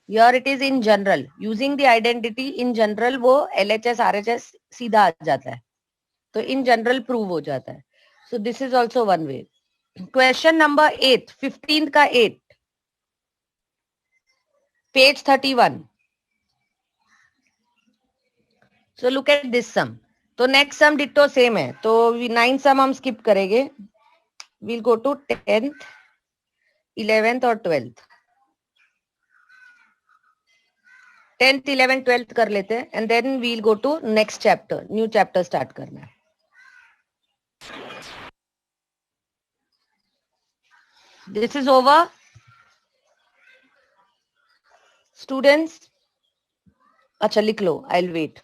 Here it is in general. Using the identity in general, वो LHS RHS सीधा आ जाता है. तो in general prove हो जाता है. So this is also one way. Question number 8, 15th का 8, page 31. So look at this sum. तो next sum ditto same है. तो 9 sum हम skip करेंगे. We'll go to 10th, 11th और 12th. 10th, 11th, 12th कर लेते हैं and then we'll go to next chapter. New chapter start करना है. This is over. Students, अच्छा लिख लो. I'll wait.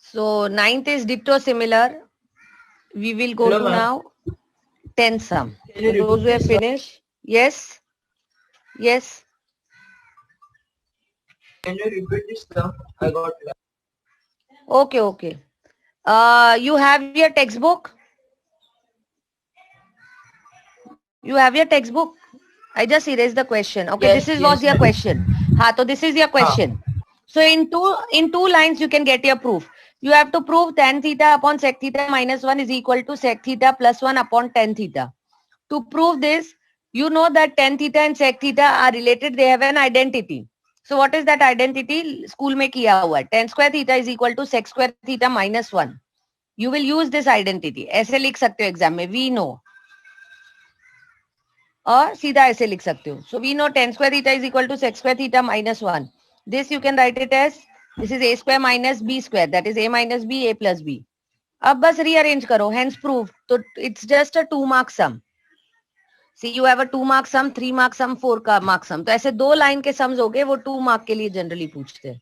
So 9th is ditto similar. We will go to now 10th sum. So those who have finished, yes, yes. Can you repeat this sum? I got lost. Okay, okay. You have your textbook? You have your textbook? I just erased the question. Okay, Yes, this is was yes, your ma'am. question. Ha, so this is your question. So in two lines you can get your proof. You have to prove tan theta upon sec theta minus 1 is equal to sec theta plus 1 upon tan theta. To prove this, you know that tan theta and sec theta are related. They have an identity. So what is that identity? School में किया हुआ है. Tan square theta is equal to sec square theta minus 1. You will use this identity. ऐसे लिख सकते हो exam में. We know. और सीधा ऐसे लिख सकते हो. So we know tan square theta is equal to sec square theta minus 1. This you can write it as this is a square minus b square. That is a minus b, a plus b. अब बस rearrange करो. Hence prove. तो it's just a 2-mark sum. See, you have a 2-mark sum, 3-mark sum, 4-mark sum. तो ऐसे 2 line के sums हो गए, वो 2 मार्क के लिए जनरली पूछते हैं.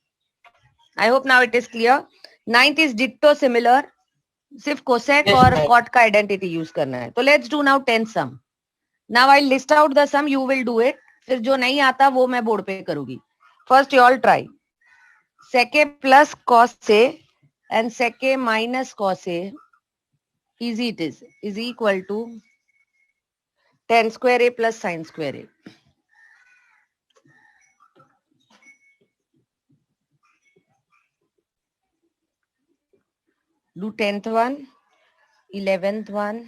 I hope now it is clear. 9th is ditto similar. सिर्फ कोसेक Yes, और ma'am. कॉट का आइडेंटिटी यूज करना है. तो let's do now 10th sum. Now I'll list out the sum, you will do it. फिर जो नहीं आता वो मैं बोर्ड पे करूंगी. First you all try. Sec a plus cos a and sec a minus cos a, easy it is equal to tan square a plus sin square a. Do 10th one, 11th one.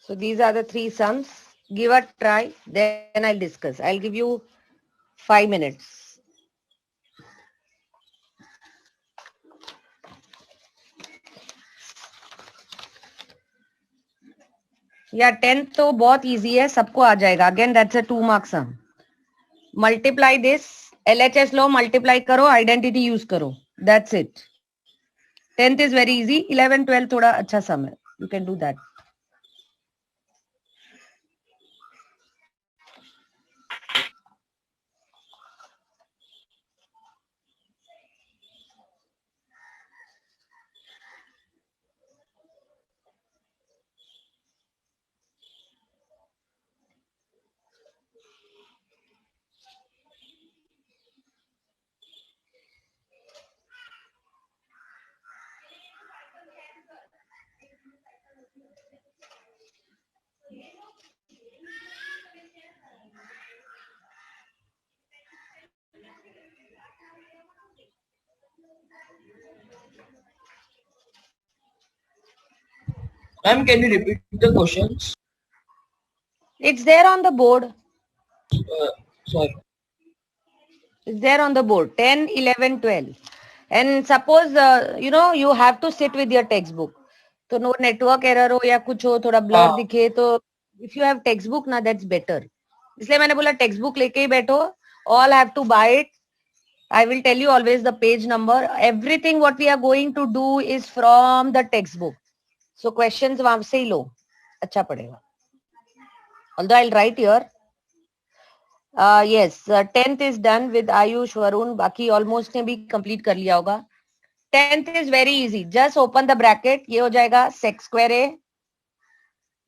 So these are the 3 sums. Give a try, then I'll discuss. I'll give you 5 minutes. या 10th तो बहुत easy है, सबको आ जाएगा. Again, that's a 2-mark sum. Multiply this. LHS low, multiply करो, identity use करो. That's it. 10th is very easy. 11, 12 थोड़ा अच्छा sum है. You can do that. Ma'am, can you repeat the questions? It's there on the board. Sorry. It's there on the board. 10, 11, 12. And suppose, you have to sit with your textbook. तो no network error हो या कुछ हो थोड़ा blur दिखे तो if you have textbook ना that's better. इसलिए मैंने बोला textbook लेके ही बैठो. All have to buy it. I will tell you always the page number. Everything what we are going to do is from the textbook. So questions वहां से ही लो. अच्छा पड़ेगा. Although I'll write here. Yes, 10th is done with Ayush, Varun. बाकी almost ने भी complete कर लिया होगा. 10th is very easy. Just open the bracket. ये हो जाएगा sec square a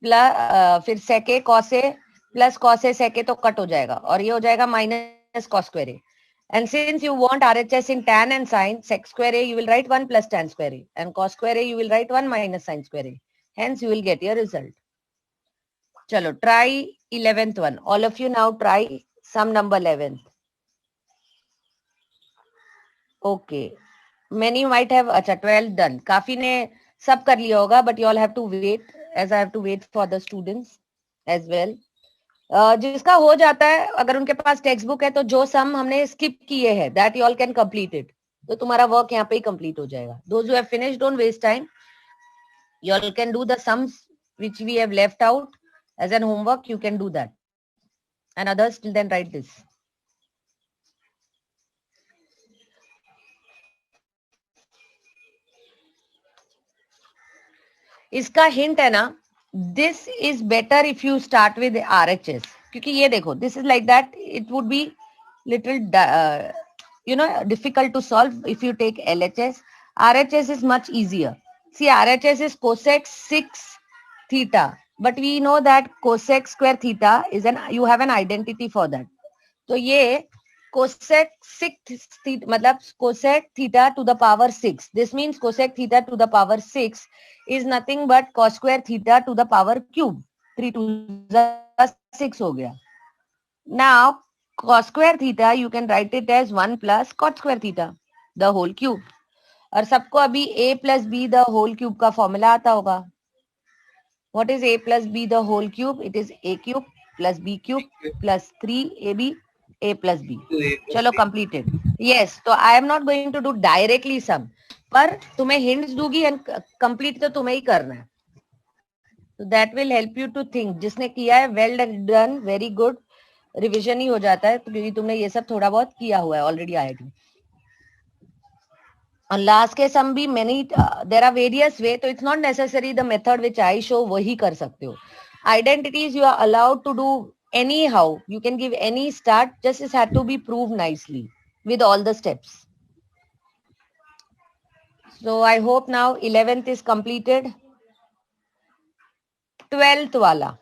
प्लस फिर sec a cos a plus cos a sec a तो कट हो जाएगा और ये हो जाएगा minus cos square a. And since you want RHS in tan and sin, sec square a you will write 1 plus tan square a and cos square a you will write 1 minus sin square a. Hence you will get your result. Chalo, try 11th one. All of you now try sum number 11th. Okay. Many might have, अच्छा 12 done. काफी ने सब कर लिया होगा, but you all have to wait as I have to wait for the students as well. जिसका हो जाता है, अगर उनके पास टेक्स्ट बुक है तो जो सम हमने स्किप किए हैं, that you all can complete it. तो तुम्हारा वर्क यहाँ पे ही कंप्लीट हो जाएगा. Those who have finished, don't waste time. You all can do the sums which we have left out as an homework. You can do that. And others till then write this. इसका hint है ना, this is better if you start with RHS, क्योंकि ये देखो this is like that, it would be little difficult to solve if you take LHS. RHS is much easier. See, RHS is cosec 6 theta, but we know that cosec square theta is you have an identity for that. तो ये cosec 6 theta मतलब cosec theta to the power 6. This means cosec theta to the power 6 is nothing but cos square theta to the power cube. 3 to the 6 हो गया. Now cos square theta you can write it as 1 plus cot square theta the whole cube. और सबको अभी a plus b the whole cube का formula आता होगा. What is a plus b the whole cube? It is a cube plus b cube plus 3ab a plus b. चलो completed. Yes, तो I am not going to do directly sum, पर तुम्हें hints दूंगी and complete तो तुम्हें ही करना है. So that will help you to think. जिसने किया है well done, very good. Revision ही हो जाता है क्योंकि तुमने ये सब थोड़ा बहुत किया हुआ है ऑलरेडी आईआईटी. और लास्ट के सम भी many there are various way, तो it's not necessary the method which I show वही कर सकते हो. Identities you are allowed to do any how, you can give any start, just it had to be prove nicely with all the steps. So I hope now 11th is completed. 12th वाला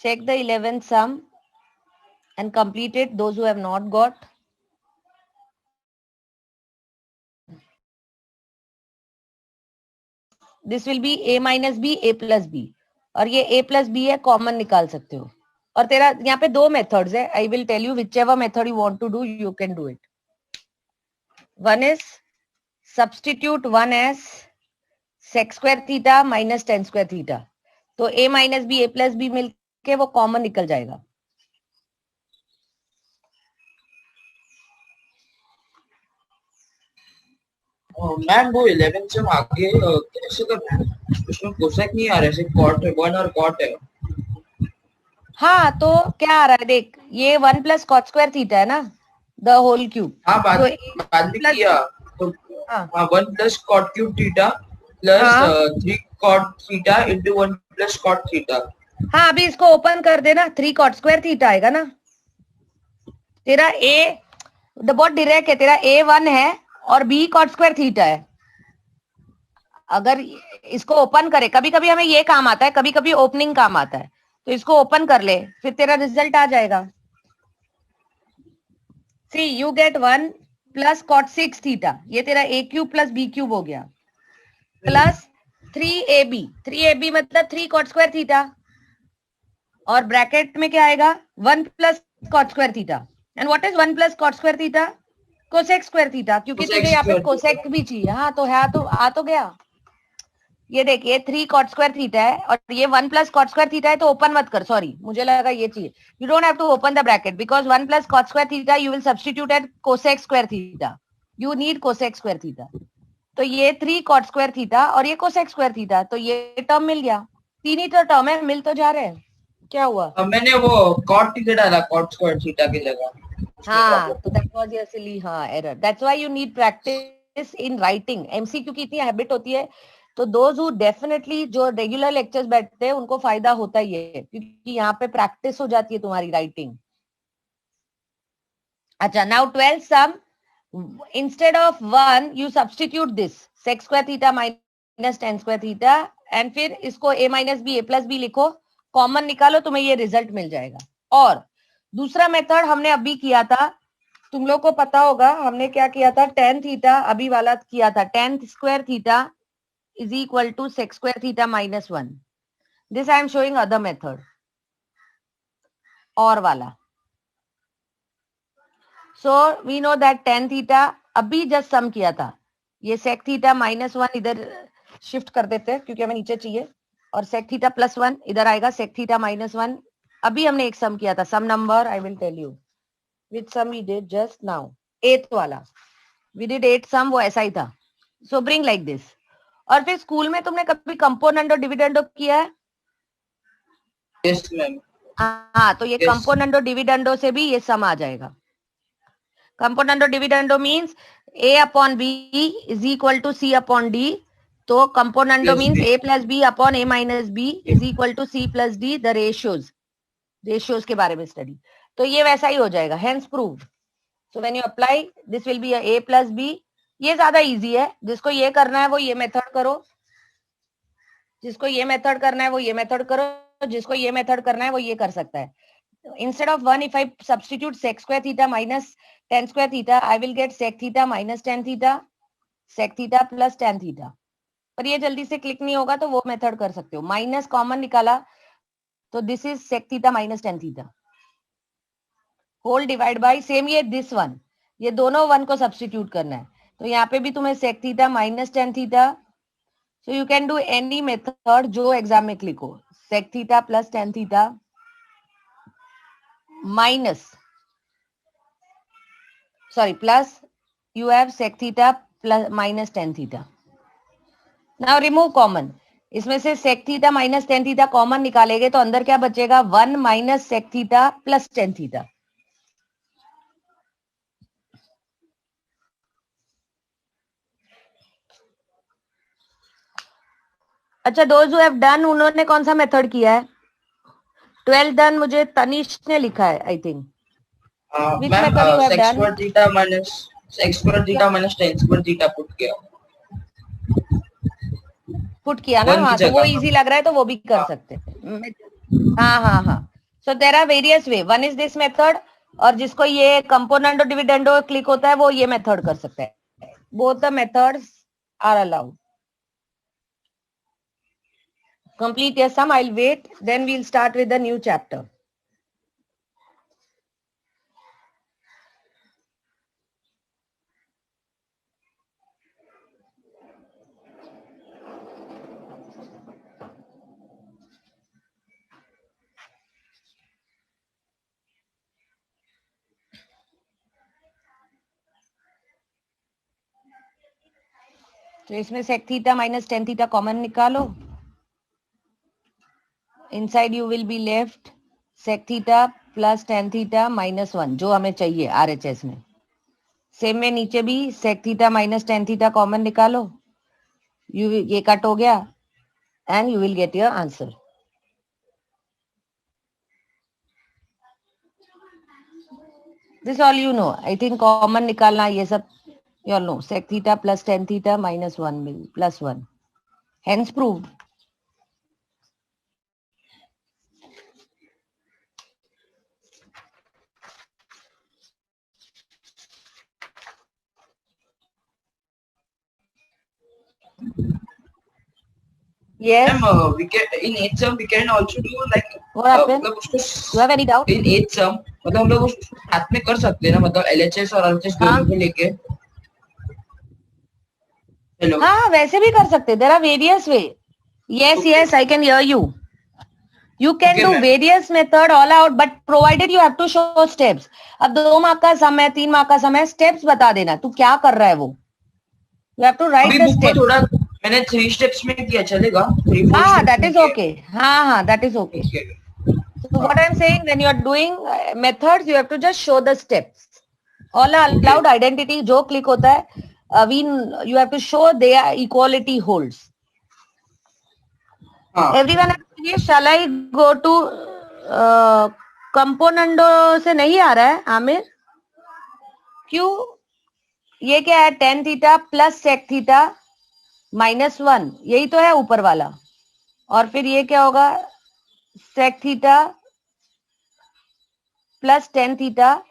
check the 11th sum and complete it, those who have not got. This will be a minus b a plus b, और ये a plus b है, common निकाल सकते हो. और तेरा यहाँ पे दो मेथड्स है. I will tell you whichever method you want to do, you can do it. One is substitute 1 as sec square theta minus tan square theta. तो a minus b a plus b मिल के वो common निकल जाएगा. Ma'am वो 11 से आगे कैसे करना है? उसमें कोसेक नहीं आ रहा है, कॉट है, 1 और कॉट है. हाँ तो क्या आ रहा है देख, ये 1 प्लस कॉट स्क्वायर थीटा है ना, द होल क्यूब. हाँ बाद में किया तो हाँ 1 plus cot cube theta plus 3 cot theta into 1 plus cot theta. हाँ अभी इसको ओपन कर देना, 3 कॉट स्क्वायर थीटा आएगा ना. तेरा ए बहुत डायरेक्ट है, तेरा a1 है और b कॉट स्क्वायर थीटा है. अगर इसको ओपन करे, कभी कभी हमें ये काम आता है, कभी कभी ओपनिंग काम आता है, तो इसको ओपन कर ले, फिर तेरा रिजल्ट आ जाएगा. See you get 1 plus cot 6 थीटा, ये तेरा a cube plus b cube हो गया, प्लस 3ab. 3ab मतलब 3 कॉट स्क्वायर थीटा, और ब्रैकेट में क्या आएगा 1 plus cot square theta. And what is 1 plus cot square theta? Cosec square theta, क्योंकि तुझे यहाँ पे कोसेक भी चाहिए। हाँ तो है, तो आ तो गया। ये देखिए 3 कॉट स्क्वायर थीटा है और ये 1 प्लस कॉट स्क्वायर थीटा है, तो ओपन मत कर, सॉरी मुझे लगा ये चाहिए। You don't have to open the bracket because 1 plus cot square theta you will substitute at cosec square theta, you need cosec square theta. तो ये 3 कॉट स्क्वायर थीटा और ये कोसेक स्क्वायर थीटा, तो ये टर्म मिल गया। तीन ही तो term है, मिल तो जा रहे हैं। क्या हुआ? मैंने वो कॉट थीटा डाला कॉट स्क्वायर थीटा की जगह। हाँ तो that was your silly error. That's why you need practice in writing. MCQ की इतनी हैबिट होती है, तो दोज हु डेफिनेटली जो रेगुलर लेक्चर्स बैठते हैं उनको फायदा होता ही है, क्योंकि यहाँ पे प्रैक्टिस हो जाती है तुम्हारी राइटिंग। अच्छा, now 12th sum, instead of 1 you substitute this sec square theta minus tan square theta, and फिर इसको a minus B A plus B लिखो, कॉमन निकालो, तुम्हें ये रिजल्ट मिल जाएगा। और दूसरा मेथड हमने अभी किया था, तुम लोग को पता होगा हमने क्या किया था, tan थीटा अभी वाला किया था, tan square theta is equal to sec square theta minus 1. This I am showing other method. और वाला. So we know that tan theta अभी जस्ट सम किया था, ये sec theta minus 1 इधर शिफ्ट कर देते हैं क्योंकि हमें नीचे चाहिए, और sec theta plus 1 इधर आएगा, sec theta minus 1 अभी हमने एक सम किया था, सम number I will tell you which sum we did just now, 8th वाला, we did 8 सम, वो ऐसा ही था. So bring like this. और फिर स्कूल में तुमने कभी कंपोनेंडो डिविडेंडो किया है? Yes ma'am. हाँ, तो ये कंपोनेंडो डिविडेंडो से भी ये सम आ जाएगा। Componendo dividendo means a upon b is equal to c upon d, तो componendo means a plus b upon a minus b is equal to c plus d, the ratios के बारे में study, तो ये वैसा ही हो जाएगा, hence proved. So when you apply this will B a plus b, ये ज्यादा इजी है, जिसको ये करना है वो ये मेथड करो, जिसको ये मेथड करना है वो ये मेथड करो, जिसको ये मेथड करना है वो ये कर सकता है। Instead of 1, if I substitute sec square theta minus tan square theta, I will get sec theta minus tan theta, sec theta plus tan theta. पर ये जल्दी से क्लिक नहीं होगा तो वो मेथड कर सकते हो, माइनस कॉमन निकाला तो this is sec theta minus tan theta, whole divide by same ये दिस वन, ये दोनों वन को सब्स्टिट्यूट करना है, तो यहाँ पे भी तुम्हें sec theta minus tan theta, so you can do any method जो एग्जाम में क्लिक हो, sec theta plus tan theta minus, sorry, plus you have sec theta plus minus tan theta. Now remove common, इसमें से sec theta minus tan theta common निकालेंगे तो अंदर क्या बचेगा, 1 minus sec theta plus tan theta. अच्छा, those who have done उन्होंने कौन सा मेथड किया है? 12 डन मुझे तनिष ने लिखा है, I think. Which method you have done? sec square theta minus tan square theta put किया ना, हाँ, तो वो इजी लग रहा है तो वो भी कर सकते हैं। हाँ, so there are various way, one is this method, और जिसको ये कंपोनेंडो डिविडेंडो क्लिक होता है वो ये मेथड कर सकता है, both the methods are allowed. Complete your sum, I'll wait, then we'll start with the new chapter. तो इसमें sec theta minus tan theta common निकालो, inside you will be left sec theta plus tan theta minus 1 जो हमें चाहिए RHS में। Same में नीचे भी sec theta minus tan theta common निकालो, ये कट हो गया and you will get your answer. This all you know. I think common निकालना ये सब you all know. Sec theta plus tan theta minus 1 will plus 1. Hence proved. Yes. We can in 8th sum we can also do like what happened? You have any doubt? In 8th sum मतलब हम लोग उसको साथ में कर सकते हैं ना, मतलब LHS और RHS दोनों को लेके। हेलो। हाँ वैसे भी कर सकते, there are various way. Yes yes I can hear you. You can okay do ma'am. various method all out, but provided you have to show steps. अब 2 मार्क का सम है, 3 मार्क का सम है, स्टेप्स बता देना तू क्या कर रहा है वो। You have to write अभी the बुक में steps. थोड़ा मैंने 3 स्टेप्स में किया, चलेगा? 3-4 हाँ स्टेप्स that में is किया। okay. हाँ that is okay. Okay. So what I am saying, when you are doing methods, you have to just show the steps. All are allowed. Identity जो click होता है, you have to show their equality holds. हाँ। Everyone, shall I go to componendo से नहीं आ रहा है आमिर? क्यों? ये क्या है? tan theta plus sec theta -1, यही तो है ऊपर वाला। और फिर ये क्या होगा? sec theta plus tan theta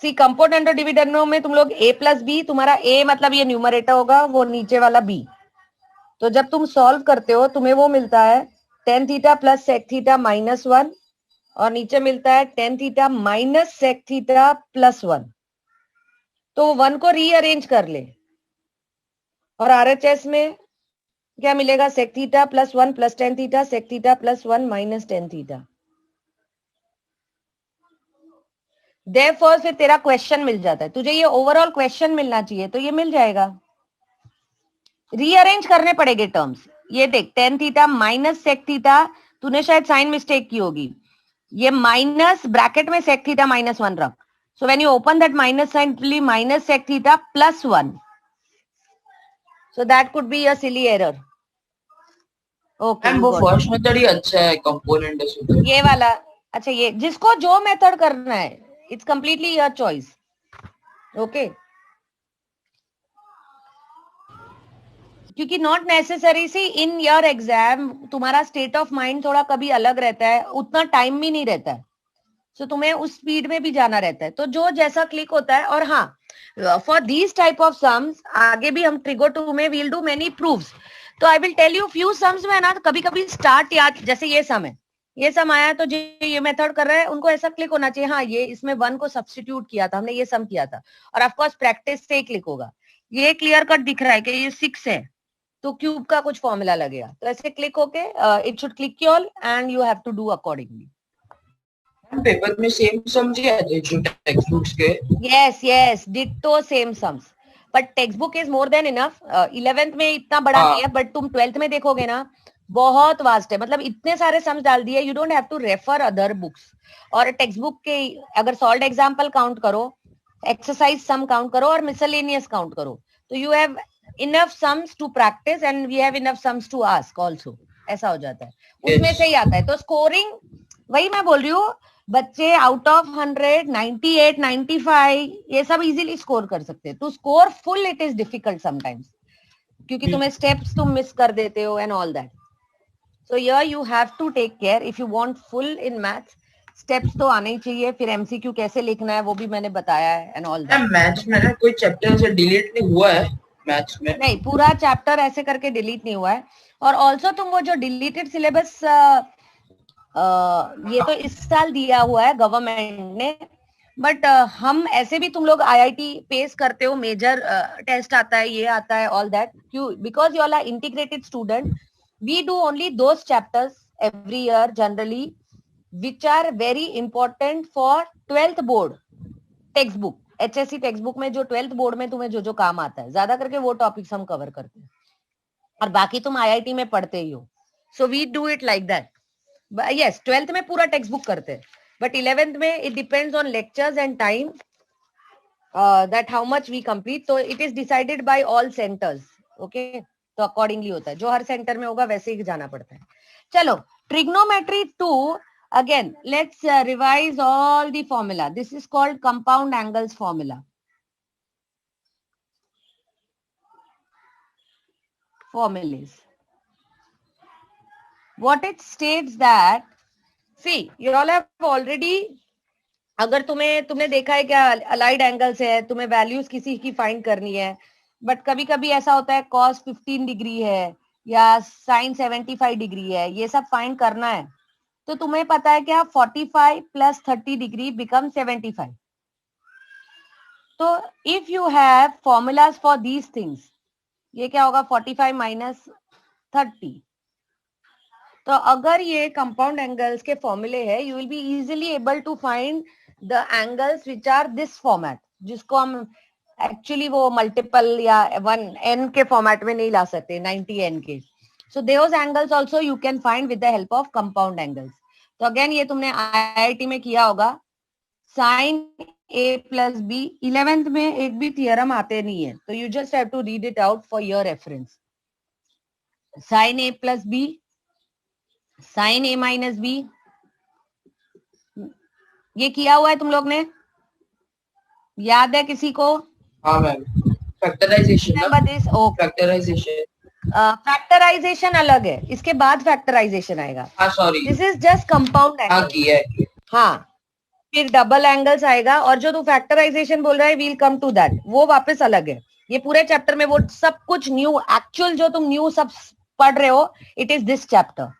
see component और डिविडेंडो में तुम लोग a प्लस बी, तुम्हारा a मतलब ये न्यूमरेटर होगा, वो नीचे वाला b। तो जब तुम सॉल्व करते हो तुम्हें वो मिलता है tan theta plus sec theta -1 और नीचे मिलता है tan theta minus sec theta plus 1। तो 1 को रीअरेंज कर ले और RHS में क्या मिलेगा? sec theta plus 1 plus tan theta sec theta plus 1 minus tan theta. Therefore फिर तेरा क्वेश्चन मिल जाता है। तुझे ये ओवरऑल क्वेश्चन मिलना चाहिए तो ये मिल जाएगा। रीअरेंज करने पड़ेंगे टर्म्स। ये देख tan theta minus sec theta, तूने शायद साइन मिस्टेक की होगी। ये माइनस ब्रैकेट में sec थीटा -1 रख। So when you open that minus sign, it will be minus sec theta plus 1. So that could be a silly error. Okay, ma'am you वो got it. First method ही अच्छा है component से। ये वाला अच्छा, ये जिसको जो मेथड करना है, it's completely your choice. Okay, क्योंकि not necessary see in your exam तुम्हारा स्टेट ऑफ माइंड थोड़ा कभी अलग रहता है, उतना टाइम भी नहीं रहता है। सो तुम्हें उस स्पीड में भी जाना रहता है, तो जो जैसा क्लिक होता है। और हाँ, for these type of sums आगे भी हम ट्रिगो 2 में वील डू मेनी प्रूफ्स। तो I will tell you few sums में ना कभी कभी स्टार्ट याद, जैसे ये सम है, ये सम आया तो जो ये मेथड कर रहा है उनको ऐसा क्लिक होना चाहिए, हाँ ये इसमें 1 को सब्स्टिट्यूट किया था हमने, ये सम किया था। और ऑफकोर्स प्रैक्टिस से क्लिक होगा। ये क्लियर कट दिख रहा है कि ये 6 है तो क्यूब का कुछ फॉर्मूला लगेगा, तो ऐसे क्लिक होके it should click you all and you have to do accordingly. Paper में सेम समझे आते जो टेक्स्ट बुक्स के। yes ditto same sums, but textbook is more than enough। 11th में इतना बड़ा नहीं है, बट तुम 12th में देखोगे ना बहुत वास्ट है, मतलब इतने सारे सम्स डाल दिए, you don't have to refer other books. और टेक्स्ट बुक के अगर सॉल्व एग्जाम्पल काउंट करो, एक्सरसाइज सम काउंट करो और मिसलेनियस काउंट करो, तो you have enough sums to practise and we have enough sums to ask also. ऐसा हो जाता है, उसमें से ही आता है। तो स्कोरिंग वही मैं बोल रही हूँ, बच्चे आउट ऑफ 100 98 95 ये सब इजीली स्कोर कर सकते हैं। To score full it is difficult sometimes, क्योंकि तुम्हें स्टेप्स तुम मिस कर देते हो and all that. So here you have to take care if you want full in maths. Steps तो आने ही चाहिए, फिर एमसीक्यू कैसे लिखना है वो भी मैंने बताया है एंड ऑल दैट। मैथ्स में ना कोई चैप्टर से डिलीट नहीं हुआ है मैथ्स में? नहीं, पूरा चैप्टर ऐसे करके डिलीट नहीं हुआ है। और ऑल्सो तुम वो जो डिलीटेड सिलेबस ये तो इस साल दिया हुआ है गवर्नमेंट ने, बट हम ऐसे भी तुम लोग आईआईटी पेस करते हो, मेजर टेस्ट आता है, ये आता है, ऑल दैट। क्यों? Because you all are integrated student, we do only those chapters every year generally which are very important for 12th board text book. HSC text book में जो 12th बोर्ड में तुम्हें जो जो काम आता है, ज्यादा करके वो टॉपिक्स हम कवर करते हैं, और बाकी तुम आईआईटी में पढ़ते ही हो। So we do it like that. yes 12th में पूरा टेक्स्ट बुक करते हैं, बट 11th में it depends on lectures and time that how much we complete. तो it is decided by all centres. Okay, तो अकॉर्डिंगली होता है, जो हर सेंटर में होगा वैसे ही जाना पड़ता है। चलो, trigonometry 2 again let's revise all the formula. This is called compound angles formula. formulas, what it states that, see you all have already, अगर तुमने देखा है क्या अलाइड एंगल्स है, तुम्हें वैल्यूज किसी की फाइंड करनी है, बट कभी कभी ऐसा होता है cos 15 डिग्री है या साइन 75 डिग्री है, ये सब फाइंड करना है, तो तुम्हें पता है क्या 45 प्लस 30 डिग्री बिकम 75. तो if you have formulas for these things, ये क्या होगा 45 माइनस 30. तो अगर ये कंपाउंड एंगल्स के फॉर्मूले है, you will be easily able to find the angles which are this format, जिसको हम एक्चुअली वो मल्टीपल या 1n के फॉर्मेट में नहीं ला सकते, 90n के. सो those angles also you can find with the help of compound angles. तो अगेन ये तुमने IIT में किया होगा, sign a plus B. 11th में एक भी थियरम आते नहीं है, तो you just have to read it out for your reference. Sine a plus B, sine a minus B, ये किया हुआ है तुम लोग ने, याद है किसी को? हाँ मैम, फैक्टराइजेशन. फैक्टराइजेशन अलग है, इसके बाद फैक्टराइजेशन आएगा. हाँ sorry, this is just compound angle. हाँ किया है. हाँ, फिर डबल एंगल्स आएगा, और जो तू फैक्टराइजेशन बोल रहा है वील कम टू दैट, वो वापस अलग है. ये पूरे चैप्टर में वो सब कुछ न्यू, एक्चुअल जो तुम न्यू सब पढ़ रहे हो, इट इज दिस चैप्टर.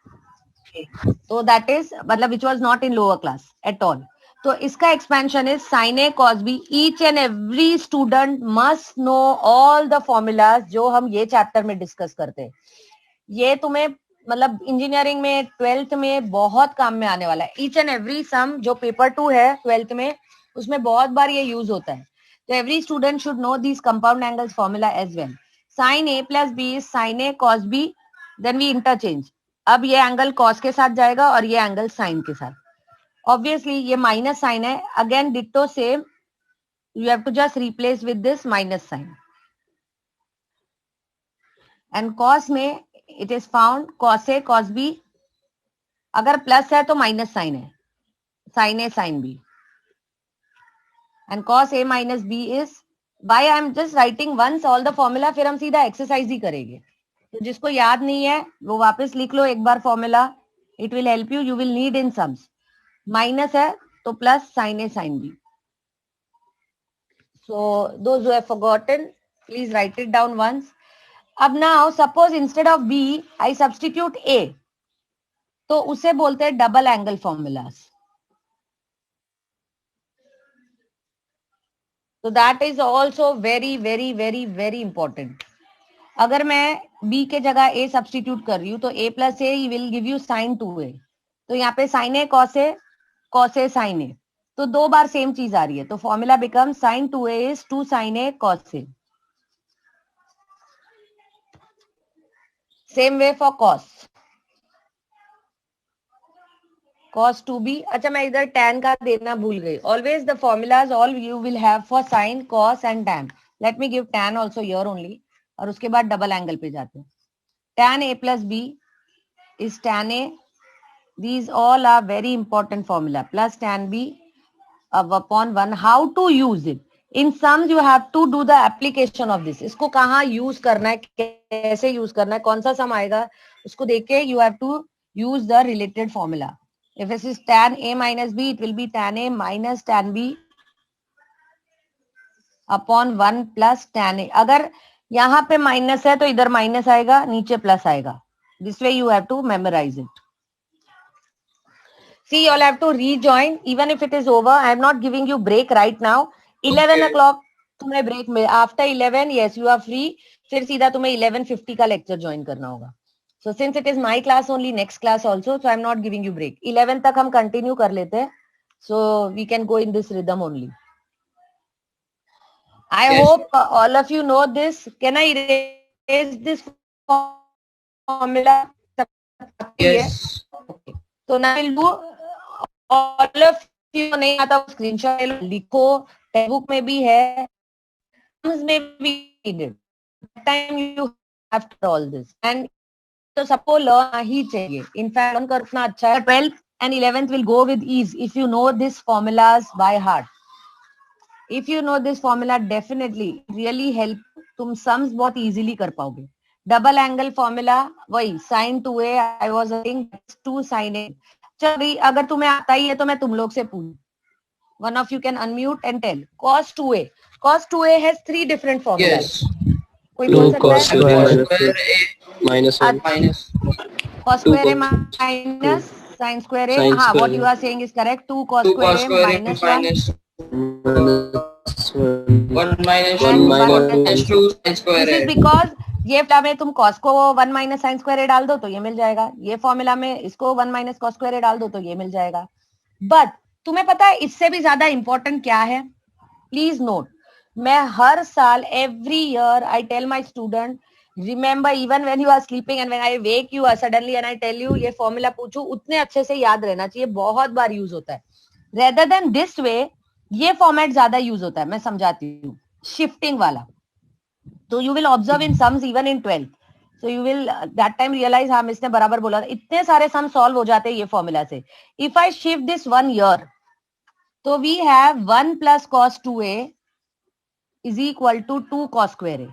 तो दैट इज मतलब which was not in lower class at all. तो इसका expansion is sine A cos B. Each and every student must know all the formulas जो हम ये चैप्टर में डिस्कस करते हैं. ये तुम्हें मतलब इंजीनियरिंग में 12th में बहुत काम में आने वाला है. ईच एंड एवरी सम जो पेपर 2 है 12th में, उसमें बहुत बार ये यूज होता है. तो every student should know this compound angles formula as well. Sine A plus B is sine A cos B, then we interchange. अब ये एंगल कॉस के साथ जाएगा और ये एंगल साइन के साथ. ऑब्वियसली ये माइनस साइन है, again ditto same, you have to just replace with this minus sign. And cos में it is found cos A cos B, अगर प्लस है तो माइनस साइन है, sine A sine B. And cos A minus B is, by I am just writing once all the formula, फिर हम सीधा exercise ही करेंगे. तो जिसको याद नहीं है वो वापस लिख लो एक बार formula, it will help you, you will need in sums. Minus है तो plus sine A sine B. So those who have forgotten please write it down once. अब now suppose instead of B I substitute A, तो उसे बोलते हैं double angle formulas. तो that is also very very very very important. अगर मैं b के जगह a सब्स्टिट्यूट कर रही हूँ, तो a plus A will give you sine 2a. तो यहाँ पे sine A cos A sine A, तो 2 बार सेम चीज आ रही है, तो formula become sine 2a is 2 sine A cos A. Same way for cos 2b. अच्छा मैं इधर tan का देना भूल गई. Always the formulas all you will have for sine cos and tan. Let me give tan also here only, और उसके बाद डबल एंगल पे जाते हैं. tan a plus b is tan a. These all are very important formula. Plus tan b upon 1. How to use it? In sums you have to do the application of this. इसको कहाँ use करना है, कैसे use करना है, कौन सा सम आएगा, उसको देख के you have to use the related formula. If this is tan a minus b, it will be tan a minus tan b upon 1 plus tan a. अगर यहाँ पे माइनस है तो इधर माइनस आएगा, नीचे प्लस आएगा. This way you have to memorize it. See, you all have to rejoin even if it is over. I am not giving you break right now. 11 o'clock तुम्हें break में, after 11 yes you are free. फिर सीधा तुम्हें 11:50 का lecture join करना होगा. So since it is my class only, next class also, so I am not giving you break. 11 तक हम continue कर लेते हैं. So we can go in this rhythm only. I hope all of you know this. Can I erase this formula? Yes. Okay. So now we'll do. All of you नहीं आता screenshot लिखो, text में भी है, में भी needed. Time you have to all this and तो सबको लर्न ही चाहिए. इनफैक्ट लर्न करना अच्छा है. 12th and 11th will go with ease if you know this formulas by heart. If you know this formula definitely really help, तुम sums बहुत easily कर पाओगे. डबल एंगल फॉर्मूला वही sin 2a, I was saying 2 sin a. चलिए अगर तुम्हें आता ही है तो मैं तुम लोग से पूछूं. One of you can unmute and tell. Cos 2a. Cos 2a has 3 different formulas. Yes. कोई बोल सकता है? Square A minus cos square a minus sin square a. हाँ, what you are saying is correct. 2 cos square a minus 1 minus 2 sin square This is a. because ये formula में तुम cos को 1 minus sin square a डाल दो तो ये मिल जाएगा. ये फॉर्मूला में इसको 1 minus cos square a डाल दो तो ये मिल जाएगा. बट तुम्हें पता है इससे भी ज्यादा इंपॉर्टेंट क्या है? प्लीज नोट, मैं हर साल every year I tell my student, remember even when you are sleeping and when I wake you suddenly and I tell you ये फॉर्मूला पूछूं, उतने अच्छे से याद रहना चाहिए. बहुत बार यूज होता है. रेदर देन दिस वे ये फॉर्मेट ज्यादा यूज होता है. मैं समझाती हूँ. शिफ्टिंग वाला. तो you will observe in sums even in 12th. So you will that time realize हाँ मिस ने बराबर बोला. इतने सारे सम सॉल्व हो जाते हैं ये फॉर्मूला से. If I shift this 1 year, तो we have 1 plus cos 2a is equal to 2 cos square a.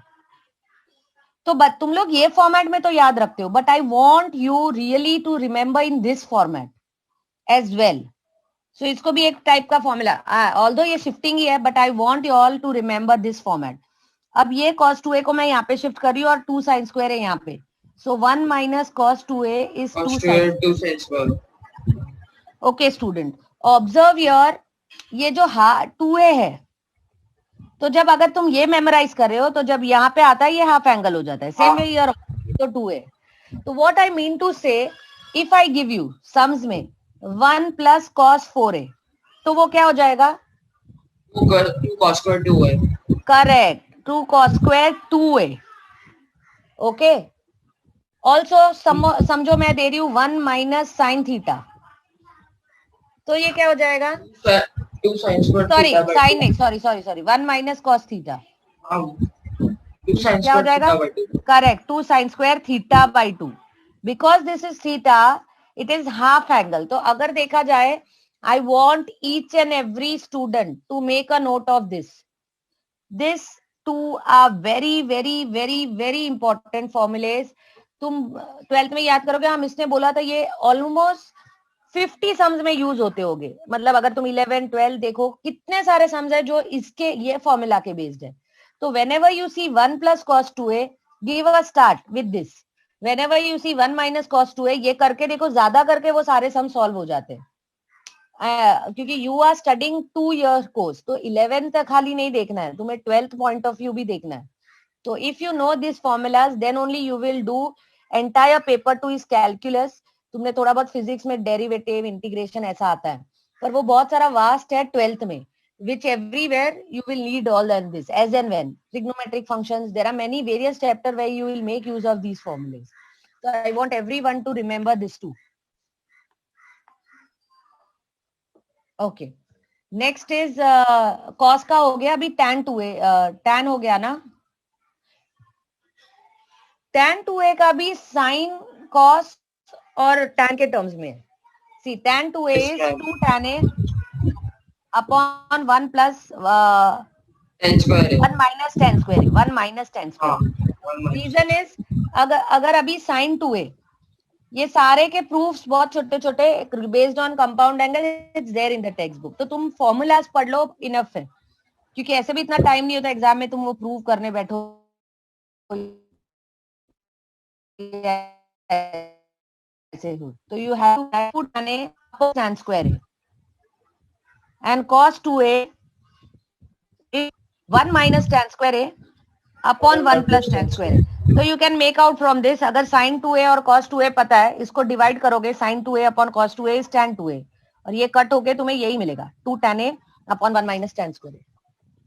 तो बट तुम लोग ये फॉर्मेट में तो याद रखते हो, but I want you really to remember in this format as well. So इसको भी एक टाइप का फॉर्मूला, ऑल्दो ये शिफ्टिंग ही है, but I want you all to remember this format. अब ये cos 2a को मैं यहाँ पे शिफ्ट कर रही हूँ और 2 sin square है यहाँ पे. सो 1 minus cos 2a is 2 sin square. Okay student, observe your, ये जो 2a है, तो जब अगर तुम ये मेमोराइज कर रहे हो तो जब यहाँ पे आता है ये हाफ एंगल हो जाता है. सेम वे योर तो 2a. तो व्हाट आई मीन टू से, if I give you sums में 1 plus cos 4a, तो वो क्या हो जाएगा? 2 cos square 2a. Correct, 2 cos square 2a. Okay. Also समझो मैं दे रही हूँ 1 minus sin theta, तो ये क्या हो जाएगा? 2 sin square sorry theta by sine 2. नहीं, sorry 1 minus cos theta. 2 sin क्या हो square जाएगा? theta by 2. Correct, 2 sin square theta by 2. Because this is theta, it is half angle. तो अगर देखा जाए, I want each and every student to make a note of this. This two are very very very very important formulas. तुम 12th में याद करोगे. हम इसने बोला था ये ऑलमोस्ट 50 सम्स में यूज होते होंगे. मतलब अगर तुम 11 12 देखो, कितने सारे सम्स है जो इसके ये फॉर्मूला के बेस्ड है. तो whenever you see 1 plus cos 2a, give a start with this. Whenever you see 1 minus cos 2a, ये करके देखो, ज्यादा करके वो सारे सम सॉल्व हो जाते हैं. क्योंकि you are studying 2 year course, तो 11 तक खाली नहीं देखना है तुम्हें, 12th पॉइंट ऑफ व्यू भी देखना है. तो if you know this formulas, then only you will do entire paper 2 is calculus. तुमने थोड़ा बहुत फिजिक्स में डेरिवेटिव, इंटीग्रेशन ऐसा आता है, पर वो बहुत सारा वास्ट है 12th में, which everywhere you will need all of this as and when trigonometric functions. There are many various chapters where you will make use of these formulas. So I want everyone to remember this too. Okay, next is cos का हो गया. अभी tan 2a, tan हो गया ना. tan 2a का भी sin, cos और tan के टर्म्स में. See, tan 2a is 2 tan a upon 1 plus 10 square 1 minus 10 square. 1 minus 10 square. Reason is, अगर अभी sin 2a, ये सारे के प्रूफ्स बहुत छोटे छोटे based on compound angle, it's there in the text book. तो तुम फॉर्मूलाज पढ़ लो, इनफ है. क्योंकि ऐसे भी इतना टाइम नहीं होता एग्जाम में तुम वो प्रूव करने बैठो. तो you have to put tan square a and cos 2a is 1 minus tan square a upon 1 plus tan square a. So you can make out from this, अगर sin 2a और cos 2a पता है, इसको divide करोगे, sin 2a upon cos 2a is tan 2a, और ये cut होके तुम्हें यही मिलेगा, 2 tan a upon 1 minus tan square a.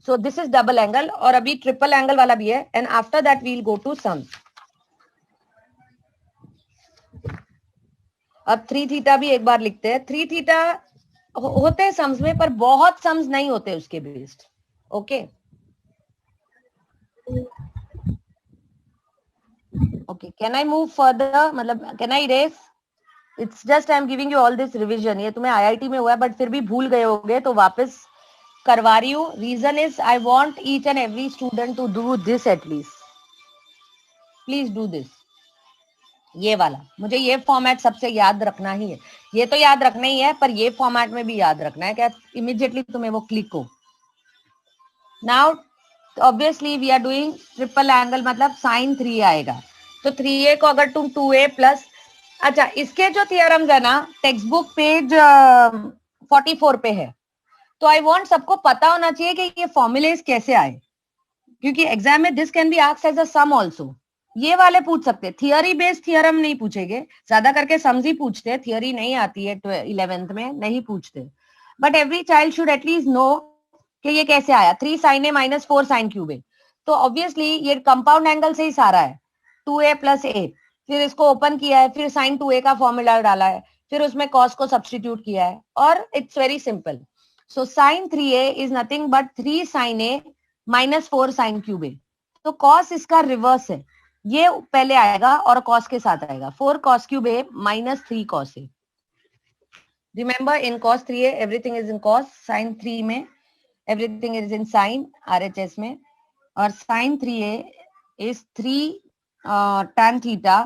So this is double angle, और अभी ट्रिपल एंगल वाला भी है. And after that we'll go to sums. अब 3 थीटा भी एक बार लिखते हैं. 3 थीटा होते हैं सम्स में, पर बहुत सम्स नहीं होते उसके based. Okay okay, can I move further? मतलब can I race? It's just I am giving you all this revision. ये तुम्हें आईआईटी में हुआ है, बट फिर भी भूल गए होगे, तो वापस करवा रही हूँ. Reason is I want each and every student to do this at least. Please do this. ये वाला मुझे ये फॉर्मेट सबसे याद रखना ही है. ये तो याद रखना ही है, पर ये फॉर्मेट में भी याद रखना है, क्या इमीडिएटली तुम्हें वो क्लिक हो. Now obviously we are doing triple angle, मतलब साइन 3 आएगा. तो 3a को अगर तुम 2a प्लस, अच्छा इसके जो थियरम्स है ना टेक्स्ट बुक पेज 44 पे है, तो आई वांट सबको पता होना चाहिए कि ये फॉर्मूलेस कैसे आए, क्योंकि एग्जाम में this can be asked as a sum also. ये वाले पूछ सकते हैं, थियरी बेस्ड थियरम नहीं पूछेंगे, ज्यादा करके सम्स ही पूछते हैं, थियरी नहीं आती है 11th में, नहीं पूछते. But every child should at least know कि ये कैसे आया 3 sin a minus 4 sin cube A. तो ऑब्वियसली ये कंपाउंड एंगल से ही सारा है, 2a प्लस a, फिर इसको ओपन किया है, फिर sin 2a का फॉर्मूला डाला है, फिर उसमें cos को सब्स्टिट्यूट किया है, और it's very simple. So sin 3a is nothing but 3 sin a minus 4 sin cube A. तो cos इसका रिवर्स है, ये पहले आएगा और cos के साथ आएगा, 4 cos cube A minus 3 cos A. Remember in cos 3a everything is in cos, sin 3 में everything is in sin RHS में, और sin 3a is 3 tan theta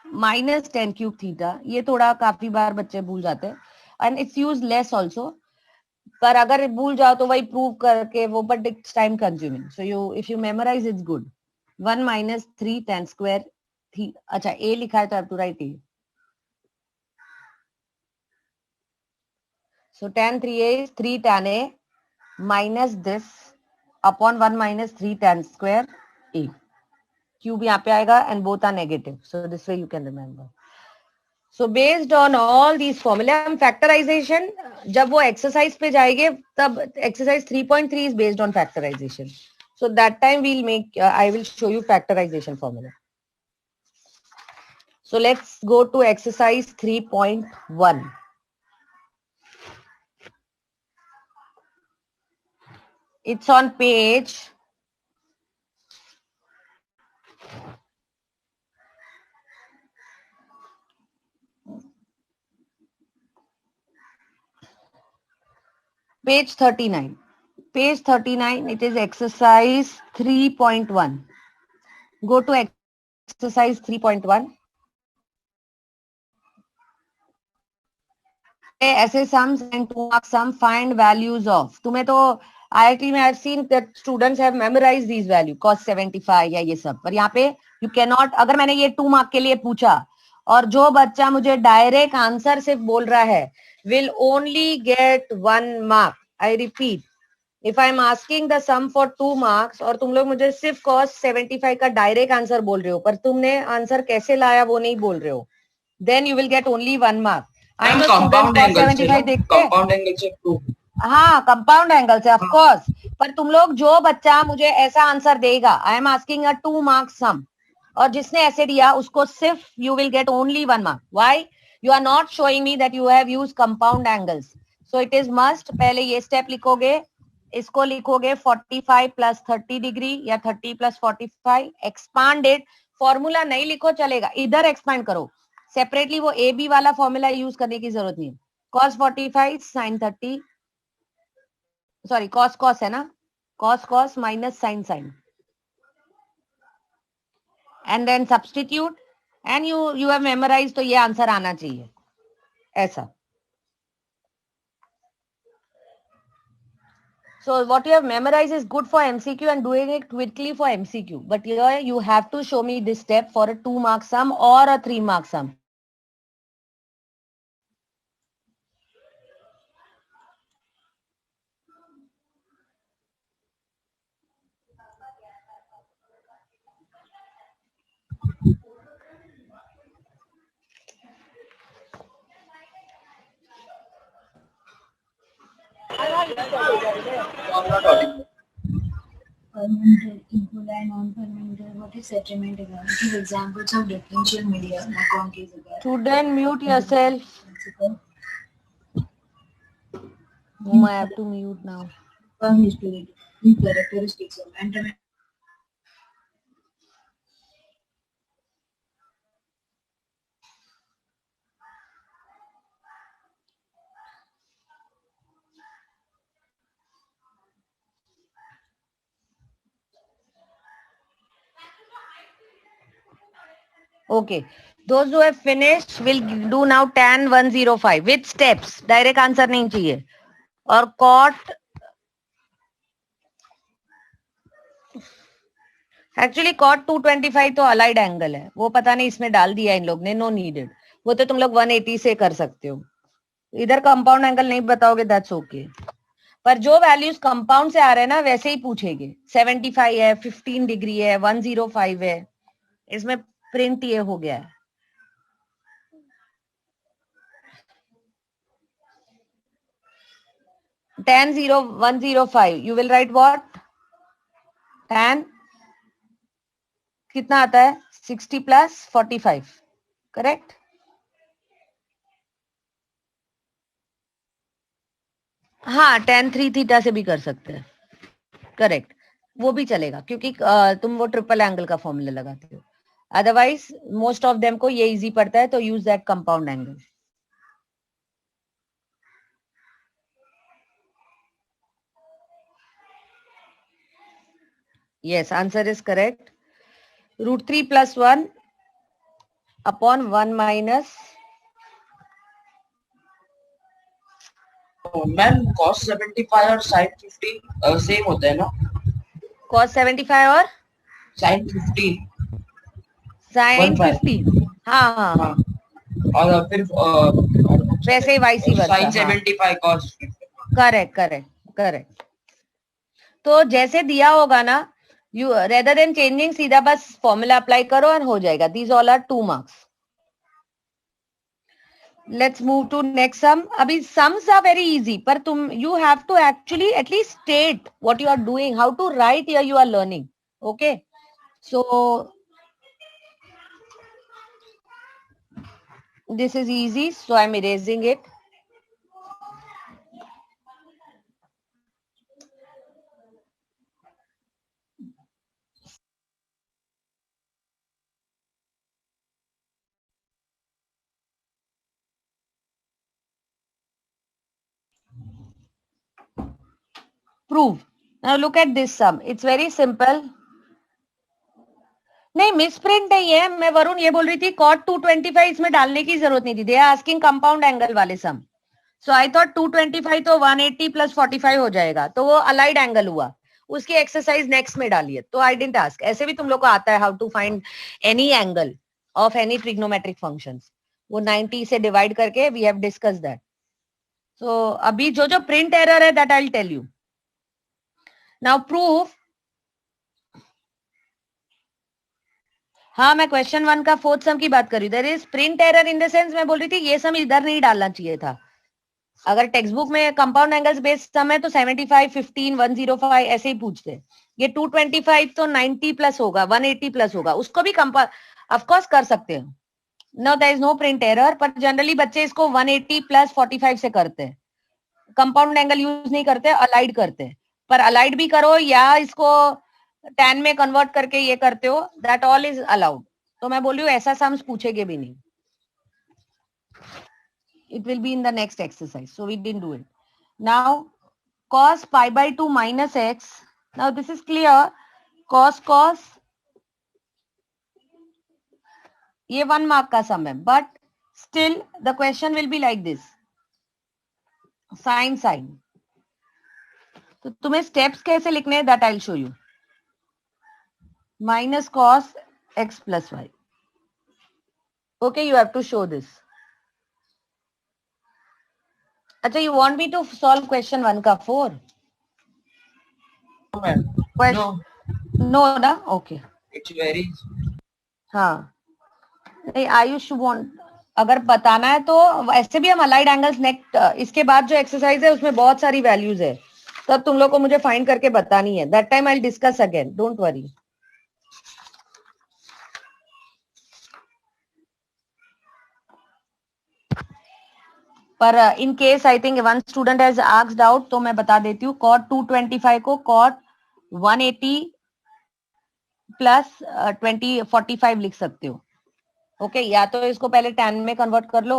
minus tan cube theta. ये थोड़ा काफी बार बच्चे भूल जाते हैं, and it's useless also, पर अगर भूल जाओ तो वही प्रूव करके वो, but it's time consuming. So you if you memorise it's good. 1 minus 3 tan square थी, अच्छा a लिखा है तो I have to write a. So tan 3a is 3 tan a minus this upon 1 minus 3 tan square a. Cube यहाँ पे आएगा and both are negative. So this way you can remember. So based on all these formula, हम factorization जब वो exercise पे जाएंगे तब exercise 3.3 is based on factorization. So that time we'll make, I will show you factorization formula. So let's go to exercise 3.1. It's on page 39. Page 39, it is exercise 3.1. Go to exercise 3.1. ऐसे sums and 2 mark sum, find values of. तुम्हें तो IIT में I've seen that students have memorized these value, cos 75 या ये सब, पर यहाँ पे you cannot. अगर मैंने ये 2 mark के लिए पूछा और जो बच्चा मुझे डायरेक्ट आंसर सिर्फ बोल रहा है will only get 1 mark. I repeat, if I am asking the sum for 2 marks और तुम लोग मुझे सिर्फ cos 75 का डायरेक्ट आंसर बोल रहे हो, पर तुमने आंसर कैसे लाया वो नहीं बोल रहे हो, then you will get only 1 mark. Compound angle से हाँ कंपाउंड एंगल से ऑफ कोर्स, पर तुम लोग जो बच्चा मुझे ऐसा आंसर देगा, I am asking a 2 mark sum, और जिसने ऐसे दिया उसको सिर्फ you will get only 1 mark. Why? You are not showing me that you have used compound angles. So it is must, पहले ये स्टेप लिखोगे, इसको लिखोगे 45 प्लस 30 डिग्री या 30 प्लस 45, एक्सपांड इट. फॉर्मूला नहीं लिखो चलेगा, इधर एक्सपांड करो सेपरेटली, वो ए बी वाला फॉर्मूला यूज करने की जरूरत नहीं है. cos 45 sin 30, sorry cos cos है ना, cos cos minus sin sin, and then substitute, and you have memorise, तो ये आंसर आना चाहिए ऐसा. So what you have memorized is good for MCQ and doing it quickly for MCQ. But here you have to show me this step for a 2 mark sum or a 3 mark sum. Fermented, equal and non-fermented. What is sediment again? Give examples of differential media. Concave again. Student, mute yourself. I have to mute now. History. The characteristics of antimony. Okay, those who have finished will do now tan 105 with steps. Direct answer नहीं चाहिए. और cot actually cot 225 तो allied angle है, वो पता नहीं इसमें डाल दिया इन लोग ने, नो नीडेड, वो तो तुम लोग 180 से कर सकते हो, इधर कंपाउंड एंगल नहीं बताओगे दैट्स ओके, पर जो वैल्यूज कंपाउंड से आ रहे हैं ना वैसे ही पूछेंगे, 75 है, 15 डिग्री है, 105 है, इसमें प्रिंट ये हो गया है। tan 105 you will write what? tan कितना आता है? 60 plus 45, करेक्ट? हाँ, tan 3 थीटा से भी कर सकते हैं, करेक्ट, वो भी चलेगा क्योंकि तुम वो ट्रिपल एंगल का फॉर्मूला लगाते हो, अदरवाइज मोस्ट ऑफ देम को ये इजी पड़ता है तो use that compound angle. Yes, answer is correct. √3 plus 1 upon 1 minus. Ma'am cos 75 और sin 15 सेम होता है ना? cos 75 और sin 15 sin 15, हाँ हाँ हाँ, और फिर वैसे ही वाइसी वर्सा, sin 75 cos 15, correct correct correct. तो जैसे दिया होगा ना, यू रेदर देन चेंजिंग सीधा बस फॉर्मूला अप्लाई करो और हो जाएगा। These all are 2 marks. Let's move to next sum. अभी सम्स आर वेरी इजी, पर तुम you have to actually at least state what you are doing, how to write here you are learning. Okay, so this is easy, so I'm erasing it. Prove. Now look at this sum. It's very simple. नहीं, misprint नहीं है, मैं वरुण ये बोल रही थी cot 225 इसमें डालने की जरूरत नहीं थी। They are asking compound angle वाले सम, सो आई थॉट 225 तो 180 प्लस 45 हो जाएगा, तो वो अलाइड एंगल हुआ, उसकी एक्सरसाइज नेक्स्ट में डालिए। तो आई डिडंट आस्क, ऐसे भी तुम लोग को आता है how to find any angle of any trigonometric functions, वो 90 से डिवाइड करके we have discuss that. So अभी जो जो प्रिंट एरर है that I will tell you. Now proof. हाँ, मैं क्वेश्चन 1 का 4th सम की बात कर रही हूँ। There is print error in the sense, मैं बोल रही थी ये सम इधर नहीं डालना चाहिए था। अगर टेक्स्ट बुक में कंपाउंड एंगल्स बेस्ड सम है तो 75, 15, 105 ऐसे ही पूछते। ये 225 तो 90 प्लस होगा, 180 प्लस होगा, उसको भी ऑफ कोर्स कर सकते हो। No, there is no print error, पर जनरली बच्चे इसको 180 प्लस 45 से करते हैं, कंपाउंड एंगल यूज नहीं करते, अलाइड करते हैं। पर अलाइड भी करो या इसको tan में कन्वर्ट करके ये करते हो, दैट ऑल इज अलाउड। तो मैं बोल रही हूँ ऐसा सम्स पूछेगे भी नहीं। It will be in the next exercise, so we didn't do it. Now cos pi by 2 minus x, now this is clear, cos ये 1 मार्क का सम है, but still the question will be like this, sin। तो तुम्हें steps कैसे लिखने हैं that I'll show you। minus cos x plus y, okay, you have to show this। अच्छा, you want me to solve question 1 का 4? No ना, okay, it's very हाँ नहीं, आयुष वांट, अगर बताना है तो ऐसे भी हम अलाइड एंगल्स नेक्स्ट इसके बाद जो एक्सरसाइज है उसमें बहुत सारी वैल्यूज है, तब तुम लोग को मुझे फाइंड करके बतानी है। That time I will discuss again, don't worry. पर in case I think one student has asked out, तो मैं बता देती हूँ, cot 225 को cot 180 प्लस 45 लिख सकते हो। ओके, या तो इसको पहले tan में कन्वर्ट कर लो,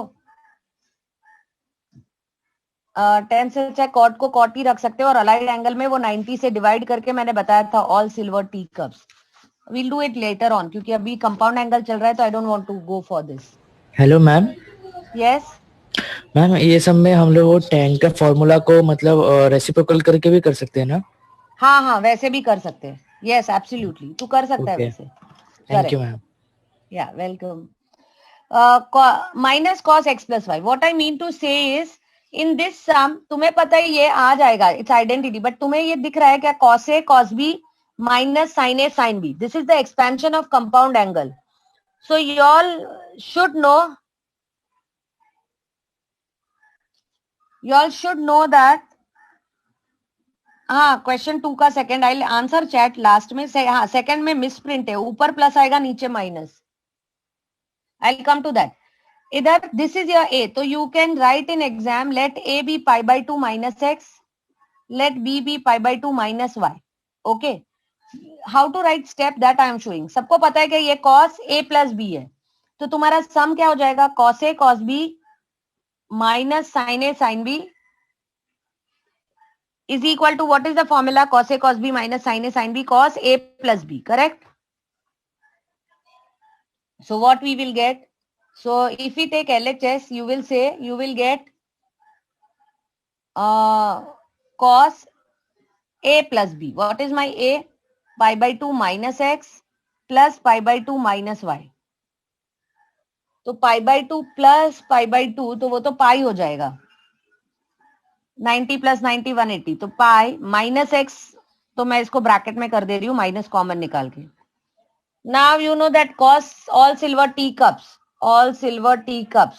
tan से चाहे cot को cot ही रख सकते हो, और अलाइड एंगल में वो 90 से डिवाइड करके मैंने बताया था all silver tea cups. We'll do it later on, क्योंकि अभी कंपाउंड एंगल चल रहा है तो I don't want to go for this. Hello ma'am. Yes ma'am, ये सब में हम लोग वो tan का फॉर्मूला को मतलब रेसिप्रोकल करके भी कर सकते हैं ना? हाँ हाँ, वैसे भी कर सकते हैं। Yes, absolutely. तू कर सकता है Okay. वैसे. Thank you, Correct. ma'am. Yeah, welcome. Minus cos x plus y. What I mean to say is, in this sum, तुम्हें पता है ये आ जाएगा, it's identity, but तुम्हें ये दिख रहा है क्या, cos a cos b minus sin a sin b. This is the expansion of compound angle. So you all should know. You all should know that. हाँ, क्वेश्चन 2 का second I answer chat last में से. हाँ, second में miss print है, ऊपर plus आएगा नीचे minus. I come to that. इधर दिस इज योर a, तो you can write in exam let a be pi by 2 minus x, let b be pi by 2 minus y. Okay, how to write step that I am showing. सबको पता है कि ये cos a plus b है, तो तुम्हारा सम क्या हो जाएगा, cos a cos b minus sin a sin b is equal to, what is the formula, cos a cos b minus sin a sin b, cos a plus b, correct? So what we will get, so if we take LHS, you will say, you will get cos a plus b. What is my a? Pi by 2 minus x plus pi by 2 minus y. तो pi by 2 plus pi by 2, तो वो तो पाई हो जाएगा. 90 plus 90 180, तो pi minus x, तो मैं इसको ब्रैकेट में कर दे रही हूँ माइनस कॉमन निकाल के. Now you know that cos all silver teacups,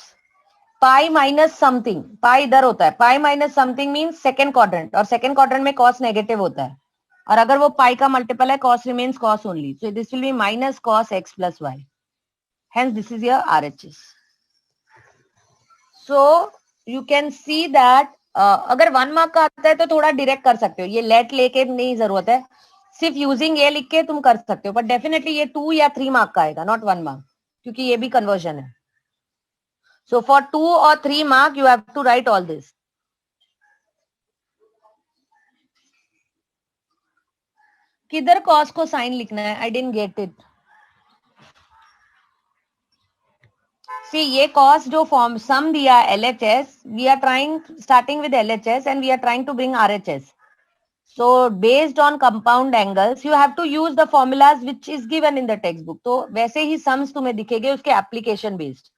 pi minus something, pi इधर होता है, pi minus something means second quadrant, और सेकेंड क्वाड्रेंट में cos नेगेटिव होता है, और अगर वो पाई का मल्टीपल है cos remains cos only. So this will B minus cos x plus y. Hence this is your RHS. So you can see that अगर 1 मार्क का आता है तो थोड़ा डायरेक्ट कर सकते हो, ये लेट लेके नहीं जरूरत है, सिर्फ यूजिंग ये लिख के तुम कर सकते हो, बट डेफिनेटली ये 2 या 3 मार्क का आएगा, नॉट 1 मार्क, क्योंकि ये भी कन्वर्जन है. सो फॉर 2 और 3 mark you have to write all this. किधर कॉस को साइन लिखना है, I didn't get it. See, ये cos जो फॉर्म सम दिया LHS, we are trying starting with LHS and we are trying to bring RHS. So based on compound angles, you have to use the formulas which is given in the textbook. तो वैसे ही sums तुम्हें दिखेंगे उसके application based.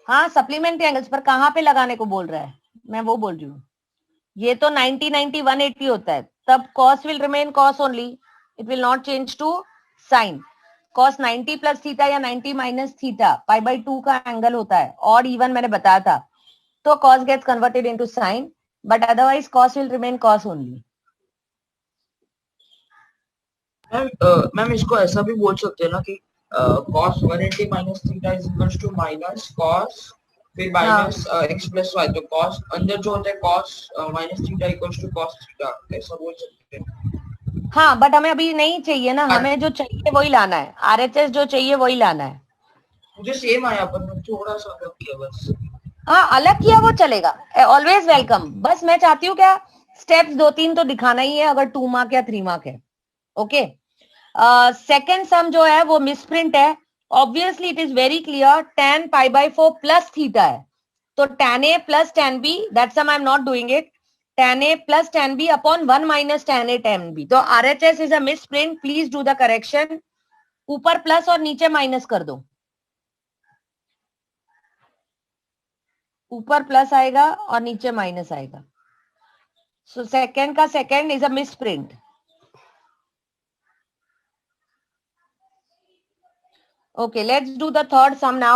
हाँ, supplementary angles पर कहाँ पे लगाने को बोल रहा है, मैं वो बोल रही हूँ. ये तो 90 90 180 होता है, तब cos will remain cos only, it will not change to sin. cos 90 plus theta या 90 माइनस थीटा पाई बाई 2 का एंगल होता है, और इवन मैंने बताया था, तो cos gets converted into sin, but otherwise cos will remain cos only. Ma'am इसको ऐसा भी बोल सकते हैं ना कि cos 180 minus theta is equals to minus cos फिर माइनस x प्लस y, तो cos अंदर जो होता है cos minus theta equals to cos theta, ऐसा बोल सकते हैं. हाँ, बट हमें अभी नहीं चाहिए ना, हमें जो चाहिए वही लाना है, RHS जो चाहिए वही लाना है. मुझे सेम आया पर थोड़ा सा अलग किया बस. हाँ, अलग किया वो चलेगा, ऑलवेज वेलकम. बस मैं चाहती हूँ क्या, स्टेप्स 2-3 तो दिखाना ही है अगर 2 मार्क या 3 मार्क है. ओके, सेकेंड सम जो है वो मिसप्रिंट है. Obviously it is very clear, tan pi by 4 plus theta है, तो tan a plus tan b, that sum I am not doing it, tan a plus tan b upon 1 minus tan a tan b. तो RHS is a misprint, please do the correction. ऊपर plus और नीचे minus कर दो, ऊपर plus आएगा और नीचे माइनस आएगा. सो सेकेंड का second is a misprint. Okay, let's do the third sum now.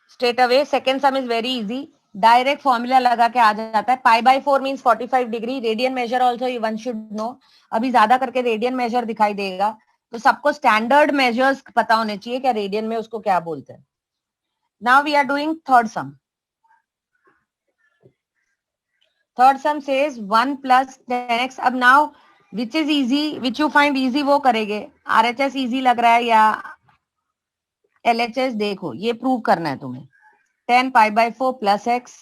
Straight away, second sum is very easy. Direct formula लगा के आ जाता है. Pi by 4 means 45 degree. Radian measure also one should know. अभी ज्यादा करके radian measure दिखाई देगा, तो सबको standard measures पता होने चाहिए क्या radian में उसको क्या बोलते हैं. Now we are doing third sum. Third sum says 1 plus 10x. अब now which is easy, which you find easy वो करेंगे. RHS easy लग रहा है या LHS, देखो ये प्रूव करना है तुम्हें. tan pi by 4 plus x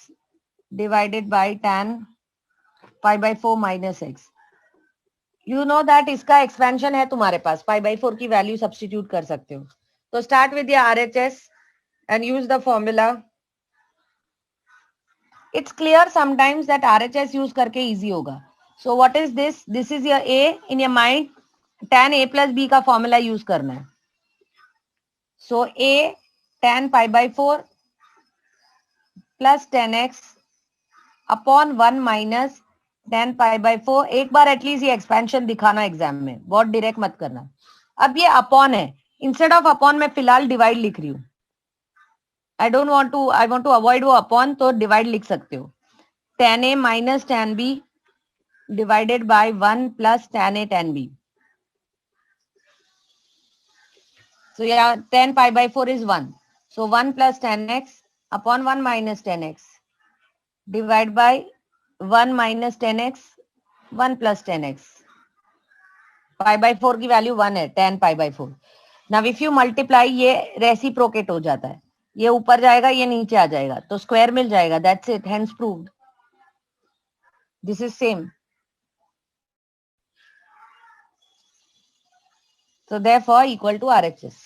divided by tan pi by 4 minus x. You know that इसका एक्सपेंशन है तुम्हारे पास, पाई बाई 4 की वैल्यू सब्स्टिट्यूट कर सकते हो. तो start with your RHS and use the formula. It's clear sometimes that RHS use करके easy होगा. So what is this? This is your a. In your mind, tan a plus b का formula use करना है. So a tan pi by 4 plus tan x upon 1 minus tan pi by 4. एक बार at least ये expansion दिखाना exam में, बहुत direct मत करना. अब ये अपॉन है, इंस्टेड ऑफ अपॉन मैं फिलहाल डिवाइड लिख रही हूँ. आई वांट टू अवॉइड वो अपॉन, तो डिवाइड लिख सकते हो. tan a minus tan b divided by 1 plus tan a tan b. So yeah, tan pi by 4 is 1. So 1 plus tan x upon 1 minus tan x divide by 1 minus tan x, 1 plus tan x. Pi by 4 की value 1 है, tan pi by 4. Now if you multiply, ये reciprocate हो जाता है, ये ऊपर जाएगा, ये नीचे आ जाएगा, तो स्क्वायर मिल जाएगा. That's it, hence proved. This is same. So therefore equal to RHS.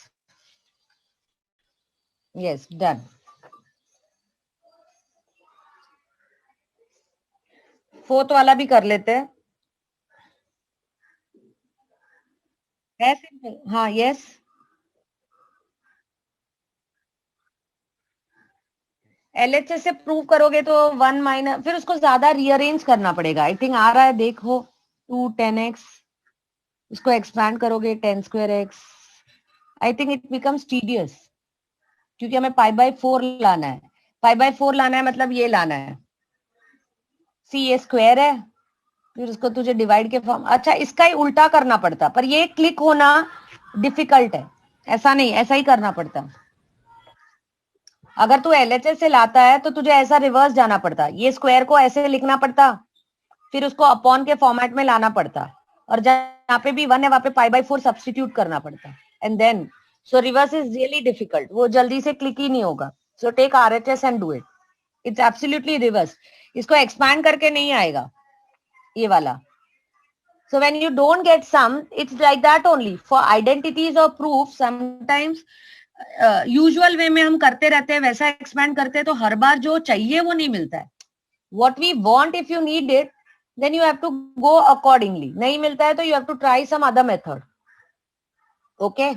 Yes, done. Fourth वाला भी कर लेते हैं. है सिंपल. हाँ, यस. एलएचएस से प्रूव करोगे तो 1 माइनस, फिर उसको ज्यादा रीअरेंज करना पड़ेगा. आई थिंक आ रहा है, देखो. 2 10x, इसको एक्सपैंड करोगे 10 square x. I think it becomes tedious, क्योंकि हमें पाई बाय 4 लाना है. पाई बाय 4 लाना है मतलब ये लाना है. सी ये स्क्वायर है, फिर उसको तुझे डिवाइड के फॉर्म. अच्छा, इसका ही उल्टा करना पड़ता, पर ये क्लिक होना डिफिकल्ट है. ऐसा नहीं, ऐसा ही करना पड़ता. अगर तू एलएचएस से लाता है तो तुझे ऐसा रिवर्स जाना पड़ता. ये स्क्वायर को ऐसे लिखना पड़ता, फिर उसको अपॉन के फॉर्मेट में लाना पड़ता, और जहाँ पे भी 1 है वहां पे पाई बाय 4 सब्स्टिट्यूट करना पड़ता. And then so reverse is really difficult. वो जल्दी से क्लिक ही नहीं होगा. So take RHS and do it. It's absolutely reverse. इसको एक्सपैंड करके नहीं आएगा ये वाला. So when you don't get sum, it's like that only. For identities or proof, sometimes usual way में हम करते रहते हैं, वैसा एक्सपैंड करते हैं, तो हर बार जो चाहिए वो नहीं मिलता है. What we want, if you need it, then you have to go accordingly. नहीं मिलता है तो you have to try some other method. Okay?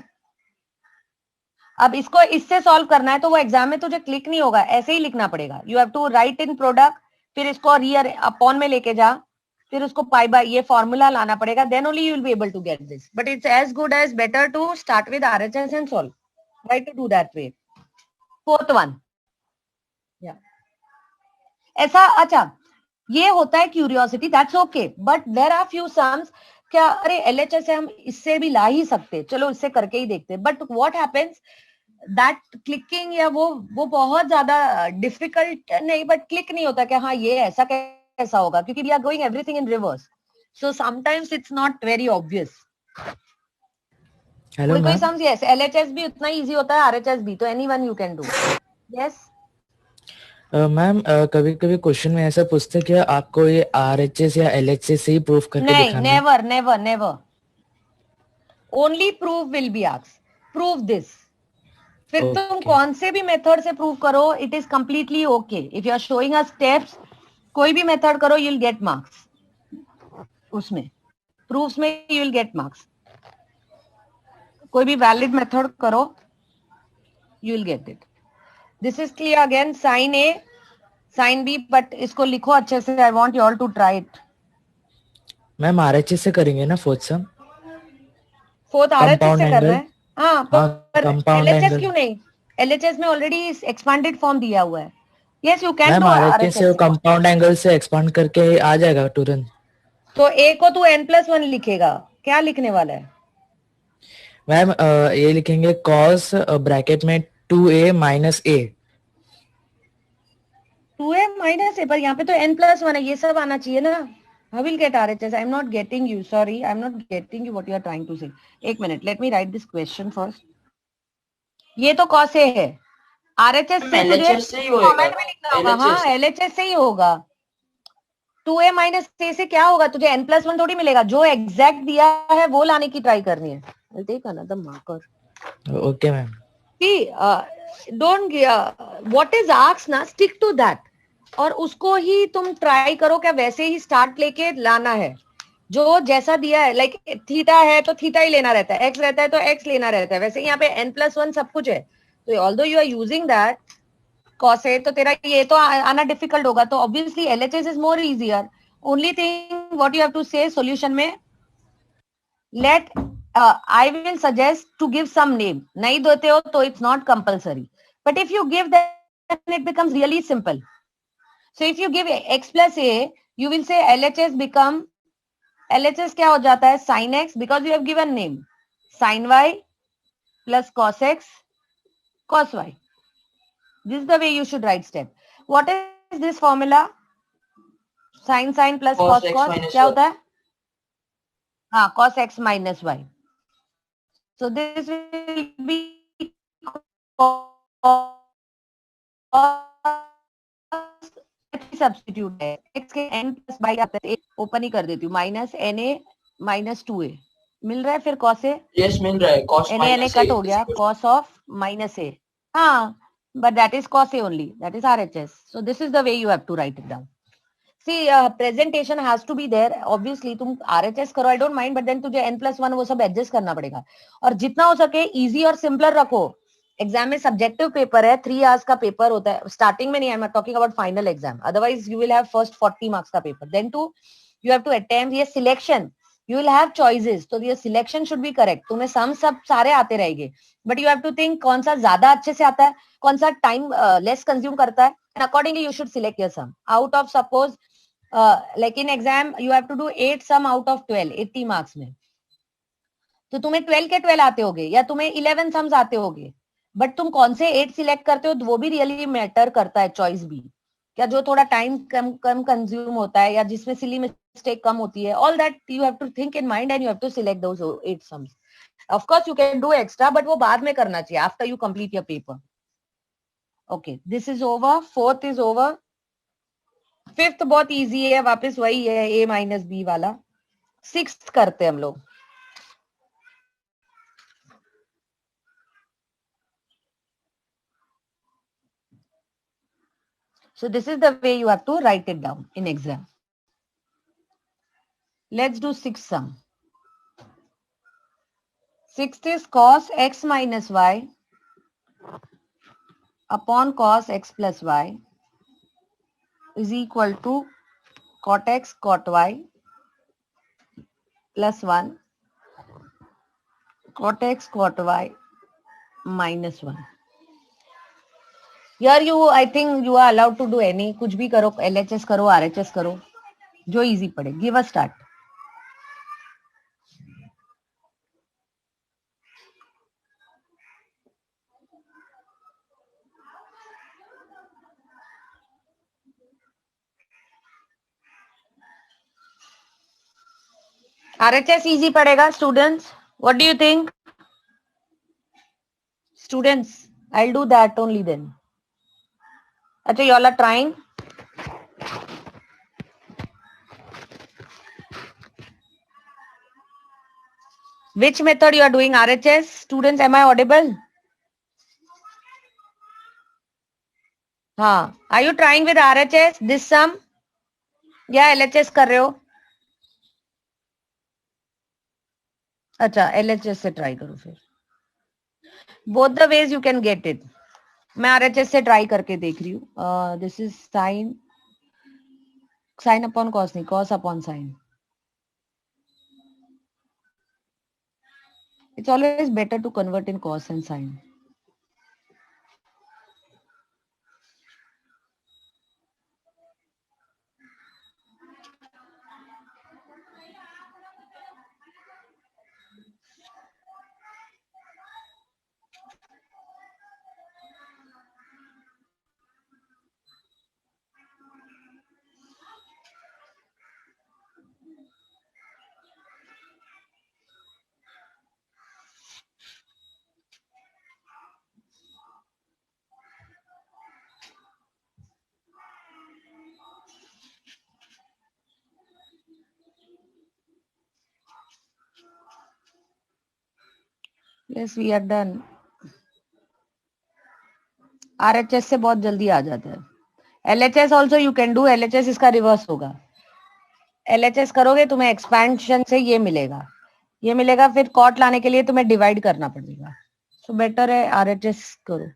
अब इसको इससे सॉल्व करना है तो वो एग्जाम में तुझे क्लिक नहीं होगा, ऐसे ही लिखना पड़ेगा. You have to write in product, फिर इसको रियर अपॉन में लेके जा, फिर उसको पाई बाय ये फॉर्मूला लाना पड़ेगा. Then only you will be able to get this. But it's as good as better to start with RHS and solve. Try to do that way. Fourth one. Yeah. ऐसा, अच्छा, ये होता है curiosity, that's okay. But there are few sums, क्या अरे LHS से हम इससे भी ला ही सकते, चलो इससे करके ही देखते. But what happens, that clicking या वो बहुत ज्यादा डिफिकल्ट नहीं, बट क्लिक नहीं होता कि हाँ ये ऐसा कैसा होगा, क्योंकि we are going everything in reverse. So sometimes it's not very obvious. Hello कोई मैम. सम्स, यस, एलएचएस भी उतना इजी होता है, आरएचएस भी, तो anyone you can do. Yes ma'am, कभी कभी क्वेश्चन में ऐसा पूछते हैं कि आपको ये आरएचएस या एलएचएस से ही प्रूफ करके नहीं, दिखाना है. Never never never. Only proof will be asked. Prove this. फिर तुम कौन से भी मेथड से प्रूव करो, it is completely okay. If you are showing us steps, कोई भी मेथड करो, यू विल गेट मार्क्स. उसमें प्रूफ्स में यू विल गेट मार्क्स. कोई भी वैलिड मेथड करो, you will get it. This is clear. Again sine A sine B, but इसको लिखो अच्छे से. आई want you all to try it. Ma'am RHS से करेंगे ना फोर्थ सम? फोर्थ आरएचएस से कर रहे हैं. हाँ, पर कंपाउंड एलएचएस एंगल क्यों नहीं? एलएचएस में ऑलरेडी एक्सपांडेड फॉर्म दिया हुआ है. Yes, you can ma'am do RHS से आरएचएस. कंपाउंड एंगल से एक्सपांड करके आ जाएगा तुरंत. तो ए को तू n+1 लिखेगा, क्या लिखने वाला है? मैम ये लिखेंगे cos ब्रैकेट में 2a minus a. 2a minus ए, पर यहाँ पे तो n+1 है, ये सब आना चाहिए ना. How will get RHS? I'm not getting you. Sorry, I'm not getting you what you are trying to say. एक minute, let me write this question first. ये तो cos A है. RHS से तुझे फॉर्मेट में लिखना होगा. हाँ, LHS से ही होगा. 2a माइनस a से क्या होगा? तुझे n+1 थोड़ी मिलेगा. जो एग्जैक्ट दिया है वो लाने की ट्राई करनी है. I'll take another marker. Okay, ma'am. See, don't what is asked na, stick to that. और उसको ही तुम ट्राई करो क्या वैसे ही स्टार्ट लेके लाना है, जो जैसा दिया है, लाइक थीटा है तो थीटा ही लेना रहता है, एक्स रहता है तो एक्स लेना रहता है, वैसे यहाँ पे n+1 सब कुछ है, तो although you are using that cos है, तो तेरा ये तो आना डिफिकल्ट होगा, तो obviously LHS is more easier. Only thing what you have to say solution में, let I will suggest to give some name. नहीं देते हो तो it's not compulsory. But if you give, then it becomes really simple. So if you give x plus a, you will say LHS become, LHS क्या हो जाता है, sin x, because you have given name, sin y plus cos x cos y. This is the way you should write step. What is this formula? Sin plus cos cos x cos minus क्या y. होता है? हाँ, cos x minus y. So this will be substitute है, x के n plus by आता है, open ही कर देती हूँ, माइनस na-2a मिल रहा है, फिर cos a, Yes, मिल रहा है. Cos na minus cut a हो is गया, equal cos of minus a. हाँ, but that is cos a only, that is RHS. So this is the way you have to write it down. See, presentation has to be there. Obviously, तुम RHS करो, I don't mind, but then तुझे n+1 वो सब adjust करना पड़ेगा. और जितना हो सके इजी और सिंपलर रखो. एग्जाम में सब्जेक्टिव पेपर है, 3 आवर्स का पेपर होता है. स्टार्टिंग में नहीं, I am talking about final exam. Otherwise you will have first 40 marks का paper. Then two you have to attempt ये selection. You will have choices, तो ये सिलेक्शन शुड बी करेक्ट. तुम्हें सम सब सारे आते रहेंगे, but you have to think कौन सा ज्यादा अच्छे से आता है, कौन सा टाइम लेस कंज्यूम करता है, and accordingly you should select your sum. Out of suppose like in exam you have to do 8 sum out of 12 80 marks में, तो तुम्हें 12 के 12 आते होंगे या तुम्हें 11 सम्स आते होंगे, बट तुम कौन से 8 सिलेक्ट करते हो वो भी रियली मैटर करता है. चॉइस भी क्या, जो थोड़ा टाइम कम कंज्यूम होता है या जिसमें सिली मिस्टेक कम होती है, all that you have to think in mind and you have to select those 8 sums. Of course you can do extra, but वो बाद में करना चाहिए after you complete your paper. Okay, this is over. Fourth is over. Fifth बहुत easy है, वापस वही है, a-b वाला. सिक्स्थ करते हैं हम लोग. So this is the way you have to write it down in exam. Let's do sixth sum. Sixth is cos x minus y upon cos x plus y is equal to cot x cot y plus 1 cot x cot y minus 1. Here you, I think you are allowed to do any, कुछ भी करो, LHS करो, RHS करो, जो easy पड़े. Give a start. RHS easy पड़ेगा students. What do you think? Students, I'll do that only then. अच्छा, you all are trying. Which method you are doing, RHS? Students, am I audible? हाँ, are you trying with RHS this sum? या LHS कर रहे हो? अच्छा, LHS से try करो फिर. Both the ways you can get it. मैं RHS से ट्राई करके देख रही हूँ. This is sin upon cos नहीं, cos upon sin. It's always better to convert in cos and sin. Yes, we are done. RHS से बहुत जल्दी आ जाता है. LHS also you can do, LHS इसका रिवर्स होगा. LHS करोगे तुम्हें एक्सपेंशन से ये मिलेगा, फिर कॉट लाने के लिए तुम्हें डिवाइड करना पड़ेगा. सो बेटर है RHS करो.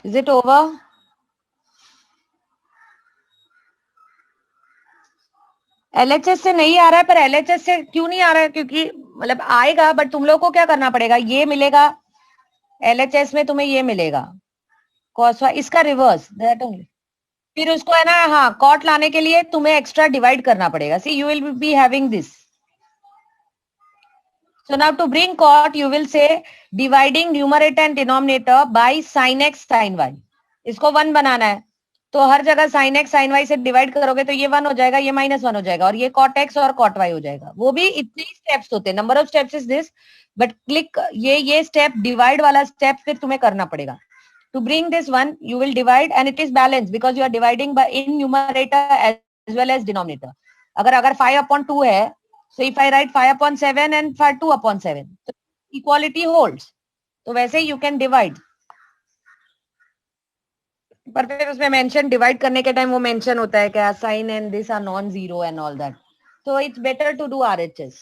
Is it over? LHS से नहीं आ रहा है, पर LHS से क्यों नहीं आ रहा है? क्योंकि मतलब आएगा, बट तुम लोग को क्या करना पड़ेगा, ये मिलेगा LHS में, तुम्हें ये मिलेगा cos y, इसका रिवर्स दैट ओनली. फिर उसको है ना, हाँ, कॉट लाने के लिए तुम्हें एक्स्ट्रा डिवाइड करना पड़ेगा. See you will be having this. So now to bring cot, you will say dividing numerator and denominator by sin x sin y. इसको 1 बनाना है, तो हर जगह sin x sin y से डिवाइड करोगे तो ये 1 हो जाएगा, ये -1 हो जाएगा, और ये cot x और cot y हो जाएगा. वो भी इतने ही स्टेप्स होते हैं. Number of steps is this, but click ये स्टेप डिवाइड वाला स्टेप फिर तुम्हें करना पड़ेगा. To bring this one, you will divide and it is balanced because you are dividing by in numerator as well as denominator. अगर 5/2 है, so if I write 5/7 and 2/7, so equality holds. तो वैसे you can divide. पर फिर उसमें mention divide करने के time वो मेंशन होता है क्या, sine and this are non zero and all that. तो it's better to do RHS.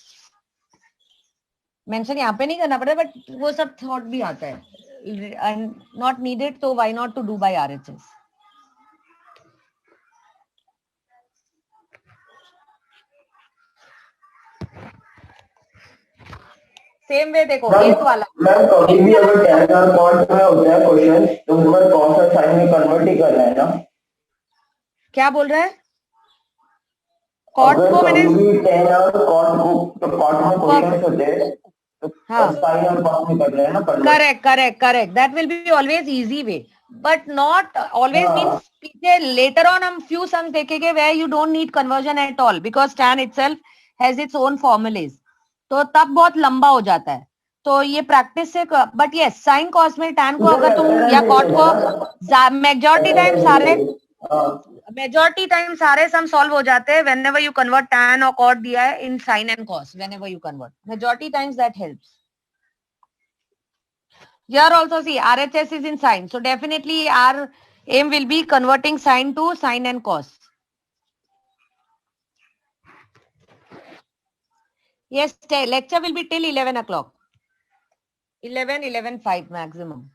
Mention यहाँ पे नहीं करना पड़ेगा, बट वो सब थॉट भी आता है. Not needed, so why not to do by RHS? Same way देखो, एक वाला मैम कभी भी अगर tan और cot में होता है क्वेश्चन, तो उसमें cos और sin में कन्वर्ट ही करना है ना. क्या बोल रहा है? कॉट को मैंने tan और cot को, तो cot में क्वेश्चन होते हैं, तो हाँ, sin और cos में करना है ना. Correct. That will be always easy way, but not always means पीछे लेटर ऑन हम फ्यू सम्स देखेंगे where you don't need conversion at all because tan itself has its own formulae. तो तब बहुत लंबा हो जाता है. तो ये प्रैक्टिस से, बट यस साइन कॉस में tan को अगर तुम या कॉट को मेजॉरिटी टाइम सारे सम सॉल्व हो जाते हैं whenever you convert tan और cot दिया है in sin and cos. Whenever you convert, majority times that helps. Here also see RHS is in sin, so definitely our aim will be converting sin to sin and cos. Yes, lecture will be till 11 o'clock. 11:05 maximum.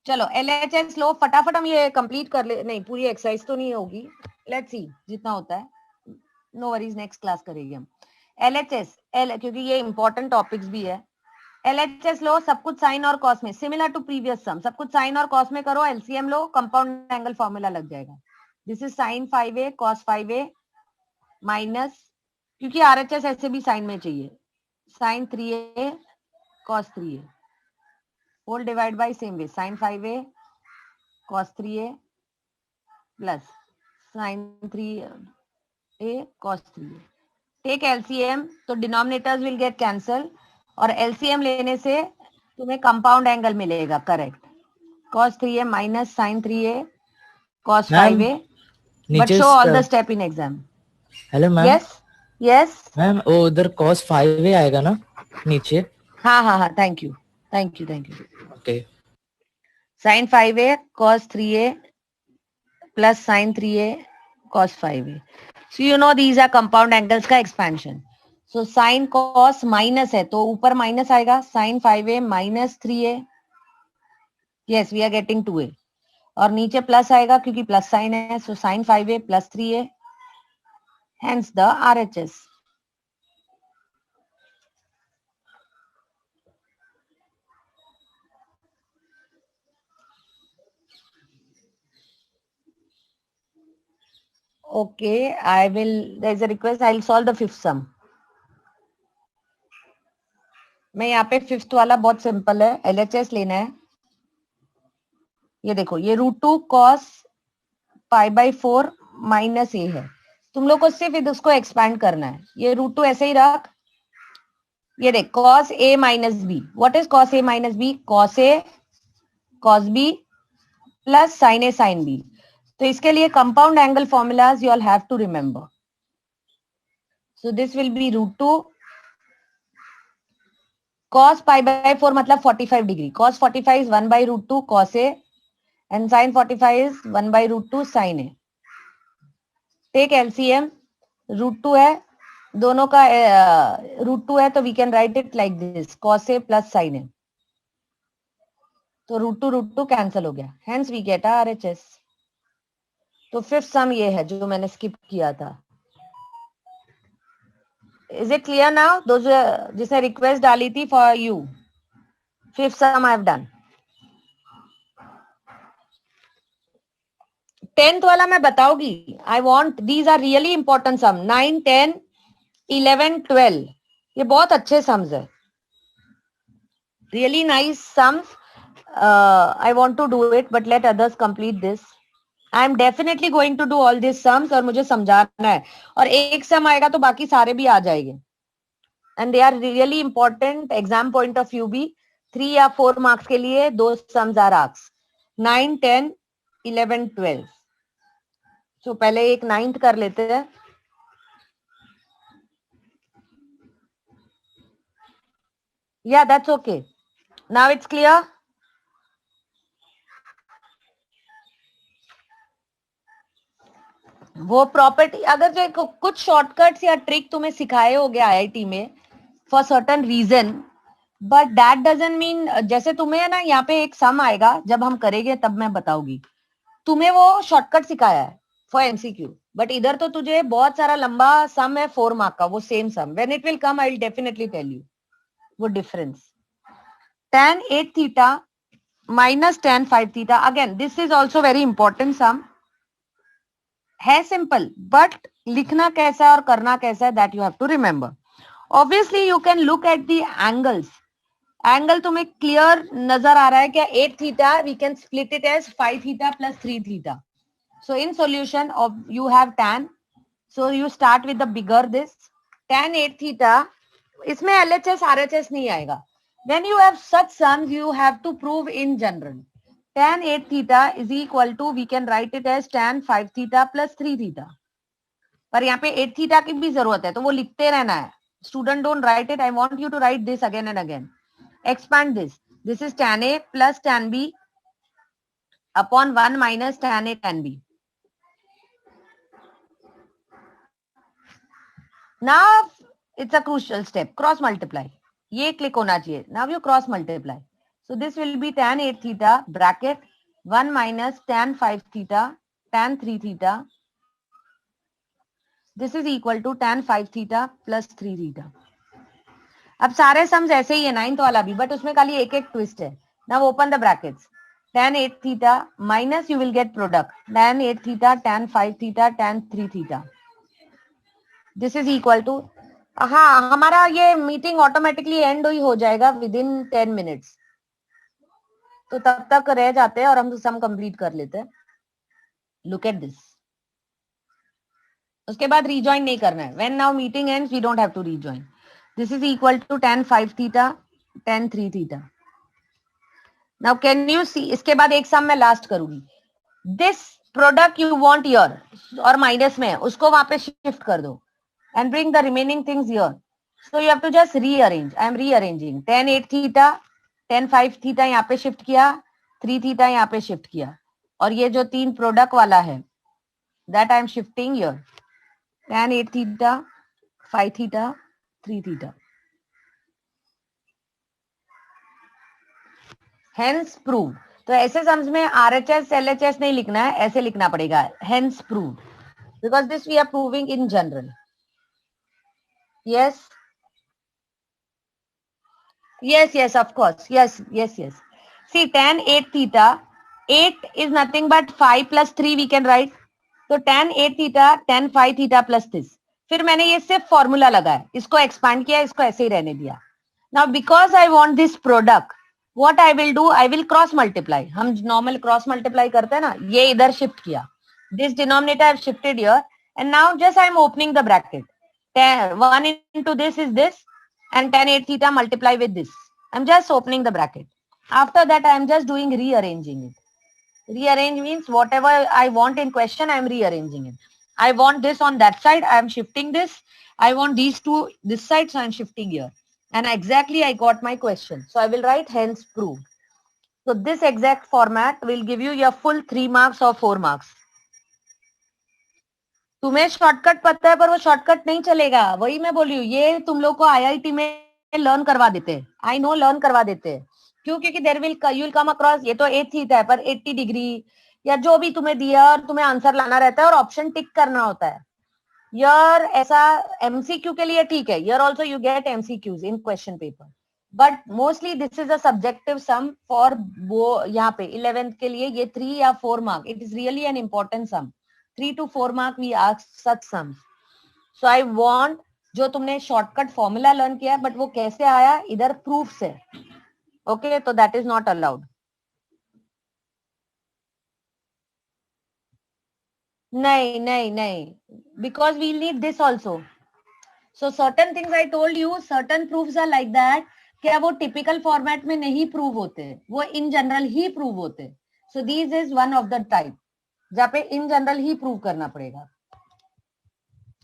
चलो LHS लो, फटाफट हम ये complete कर ले. नहीं, पूरी exercise तो नहीं होगी, लेट्स सी जितना होता है. नो वरीज, नेक्स्ट क्लास करेंगे हम. LHS क्योंकि ये इंपॉर्टेंट टॉपिक्स भी है. LHS लो, सब कुछ साइन और कॉस में, सिमिलर टू प्रीवियस सम, सब कुछ साइन और कॉस में करो. LCM लो, कंपाउंड एंगल फॉर्मूला लग जाएगा. This is sin 5a cos 5a minus, क्योंकि RHS ऐसे भी साइन में चाहिए, sin 3a cos 3a whole divide by same way sin 5a cos 3a plus sin 3a cos 3a. Take LCM, तो denominators will get cancel, और LCM लेने से तुम्हें कंपाउंड एंगल मिलेगा. Correct. cos 3a minus sin 3a cos 5a. But show all the step in exam. Hello ma'am. Yes ma'am वो उधर cos 5a आएगा ना नीचे? हाँ, thank you. Okay. sin 5a cos 3a plus sin 3a cos 5a. So you know these are compound angles का expansion. So sin cos minus है तो ऊपर माइनस आएगा, sin 5a minus 3a. Yes, we are getting 2a. और नीचे plus आएगा क्योंकि plus sign है. So sin 5a plus 3a. Hence the RHS. Okay, I will. There is a request. I'll solve the fifth sum. मैं यहाँ पे fifth वाला बहुत सिंपल है, LHS लेना है. ये देखो, ये √2 cos π/4 माइनस ए है. तुम लोग को सिर्फ उसको एक्सपैंड करना है. ये √2 ऐसे ही रख. ये देख, cos a minus B. What is cos a minus B? cos a cos b plus sin a sin b. तो इसके लिए compound angle formulas you all have to remember. So this will be √2 cos π/4 मतलब 45 degree. cos 45 is 1/√2 cos a and sin 45 is 1/√2 sin a. Take LCM. √2 है, दोनों का √2 है, तो we can write it like this, cos a plus sin a. तो √2 cancel हो गया. Hence we get RHS. तो फिफ्थ सम ये है जो मैंने स्किप किया था. Is it clear now? Those जिसने रिक्वेस्ट डाली थी for you, fifth sum I have done. 10th वाला मैं बताऊंगी. I want, these are really important सम. 9, 10, 11, 12 ये बहुत अच्छे सम्स है. Really nice sums. I want to do it but let others complete this. I am definitely going to do all this sums और मुझे समझाना है. और एक सम आएगा तो बाकी सारे भी आ जाएंगे. And they are really important exam point of view भी. 3 या 4 मार्क्स के लिए दो सम्स आर आस्क्ड. 9, 10, 11, 12. तो पहले एक 9th कर लेते हैं. या that's okay. Now it's clear. वो प्रॉपर्टी, अगर जो कुछ शॉर्टकट्स या ट्रिक तुम्हें सिखाए हो गया IIT में for certain reason, but that doesn't mean, जैसे तुम्हें ना यहाँ पे एक सम आएगा, जब हम करेंगे तब मैं बताऊंगी. तुम्हें वो शॉर्टकट सिखाया है फॉर MCQ, बट इधर तो तुझे बहुत सारा लंबा सम है 4 मार्क का, वो same sum. When it will come I will definitely tell you वो difference. tan 8 theta minus tan 5 theta. Again this is also very important sum. है सिंपल, बट लिखना कैसा है और करना कैसा है that you have to remember. Obviously you can look at the angles. Angle तुम्हें क्लियर नजर आ रहा है क्या? 8 theta we can split it as 5 theta plus 3 theta. So in solution of you have tan, so you start with the bigger this tan 8 theta. इसमें LHS RHS नहीं आएगा. When you have such sums, you have to prove in general. Tan 8 theta is equal to, we can write it as tan 5 theta plus 3 theta. पर यहाँ पे 8 theta की भी जरूरत है, तो वो लिखते रहना है. Student don't write it. I want you to write this again and again. Expand this. This is tan A plus tan B upon 1 minus tan A tan B. Now it's a crucial step. Cross multiply. ये click होना चाहिए. Now you cross multiply. So this will be tan 8 theta bracket 1 minus tan 5 theta tan 3 theta. This is equal to tan 5 theta plus 3 theta. अब सारे sums ऐसे ही है 9th वाला भी, but उसमें खाली एक एक ट्विस्ट है. Now open the brackets. Tan 8 theta minus you will get product. Tan 8 theta tan 5 theta tan 3 theta. This is equal to, हाँ हमारा ये मीटिंग ऑटोमेटिकली एंड ही हो जाएगा विद इन 10 मिनट्स. तो तब तक रह जाते हैं और हम सम कंप्लीट कर लेते हैं. Look at this. उसके बाद रीजॉइन नहीं करना है. When now meeting ends we don't have to rejoin. This is equal to tan 5 theta tan 3 theta. Now can you see, इसके बाद एक सम मैं लास्ट करूंगी. This product you want here और माइनस में, उसको वहां पे शिफ्ट कर दो and bring the remaining things here. So you have to just rearrange. I am rearranging. Tan 8 theta, tan 5 theta यहाँ पे शिफ्ट किया, 3 theta यहाँ पे शिफ्ट किया, और ये जो 3 प्रोडक्ट वाला है that I am shifting here. Tan 8 theta, 5 theta, 3 theta. Hence proved. तो ऐसे सम्स में RHS LHS नहीं लिखना है, ऐसे लिखना पड़ेगा. Hence proved. Because this we are proving in general. Yes. Yes, of course. Yes. See, tan 8 theta, 8 is nothing but 5 plus 3 we can write. तो tan 8 theta tan 5 theta plus this, फिर मैंने ये सिर्फ फॉर्मूला लगाया, इसको expand किया, इसको ऐसे ही रहने दिया. Now because I want this product, what I will do, I will cross multiply. हम नॉर्मल क्रॉस मल्टीप्लाई करते हैं ना, ये इधर शिफ्ट किया, this denominator I have shifted here, and now just I am opening the bracket. 1 into this is this, and tan 8 theta multiply with this. I'm just opening the bracket. After that, I am just doing rearranging it. Rearrange means whatever I want in question, I am rearranging it. I want this on that side, I am shifting this. I want these two this side, so I am shifting here. And exactly I got my question. So I will write hence proved. So this exact format will give you your full 3 marks or 4 marks. तुम्हें shortcut पता है पर वो shortcut नहीं चलेगा, वही मैं बोल रही हूँ. ये तुम लोग को आईआईटी में लर्न करवा देते हैं, आई नो लर्न करवा देते हैं. क्यों? क्योंकि there will you will come across, ये तो 8 थीटा है पर 80 डिग्री या जो भी तुम्हें दिया और तुम्हें आंसर लाना रहता है और ऑप्शन टिक करना होता है. यार ऐसा एमसीक्यू के लिए ठीक है, यार also you get MCQs in question paper, but mostly this is a subjective sum for वो. यहाँ पे 11th के लिए ये 3 या 4 mark, it is really an important sum. 3 to 4 mark we ask such sums. So I want जो तुमने shortcut formula learn किया है, बट वो कैसे आया, इधर प्रूफ से. ओके, तो दैट इज नॉट अलाउड. नहीं नहीं नहीं, because we need this also. So certain things I told you, certain proofs are like that, क्या वो टिपिकल फॉर्मेट में नहीं प्रूव होते, वो इन जनरल ही प्रूव होते. So this is one of the type जहाँ पे इन जनरल ही प्रूव करना पड़ेगा,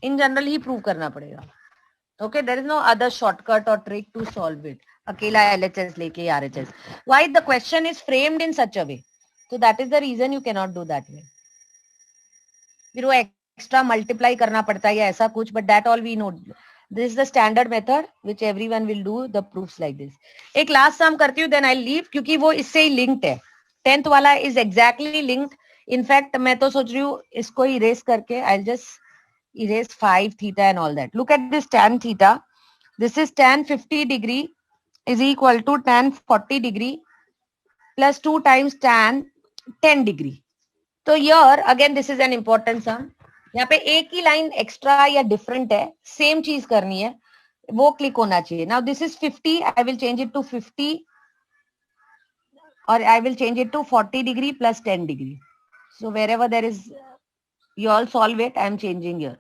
इन जनरल ही प्रूव करना पड़ेगा. Okay, there is no other shortcut और ट्रिक टू सॉल्व इट. अकेला एलएचएस लेके RHS, why the question is framed in such a way, so that is the reason you cannot do that way वे. फिर वो extra multiply करना पड़ता है या ऐसा कुछ, but that all we know. This is the standard method which everyone will do the proofs like this. एक लास्ट सम करती हूँ, देन आई लीव, क्योंकि वो इससे ही लिंक्ड है. 10th वाला इज एग्जैक्टली लिंक्ड. इनफैक्ट मैं तो सोच रही हूँ इसको इरेज करके I just erase 5 theta and all that. Look at this tan theta, this is tan 50 degree is equal to tan 40 degree plus 2 times tan 10 degree. तो here again this is an important sum. यहाँ पे एक ही line extra या different है, same चीज करनी है, वो क्लिक होना चाहिए. Now this is 50, I will change it to 50 और आई will change it to 40 degree plus 10 degree. So wherever there is, you all solve it, I am changing here.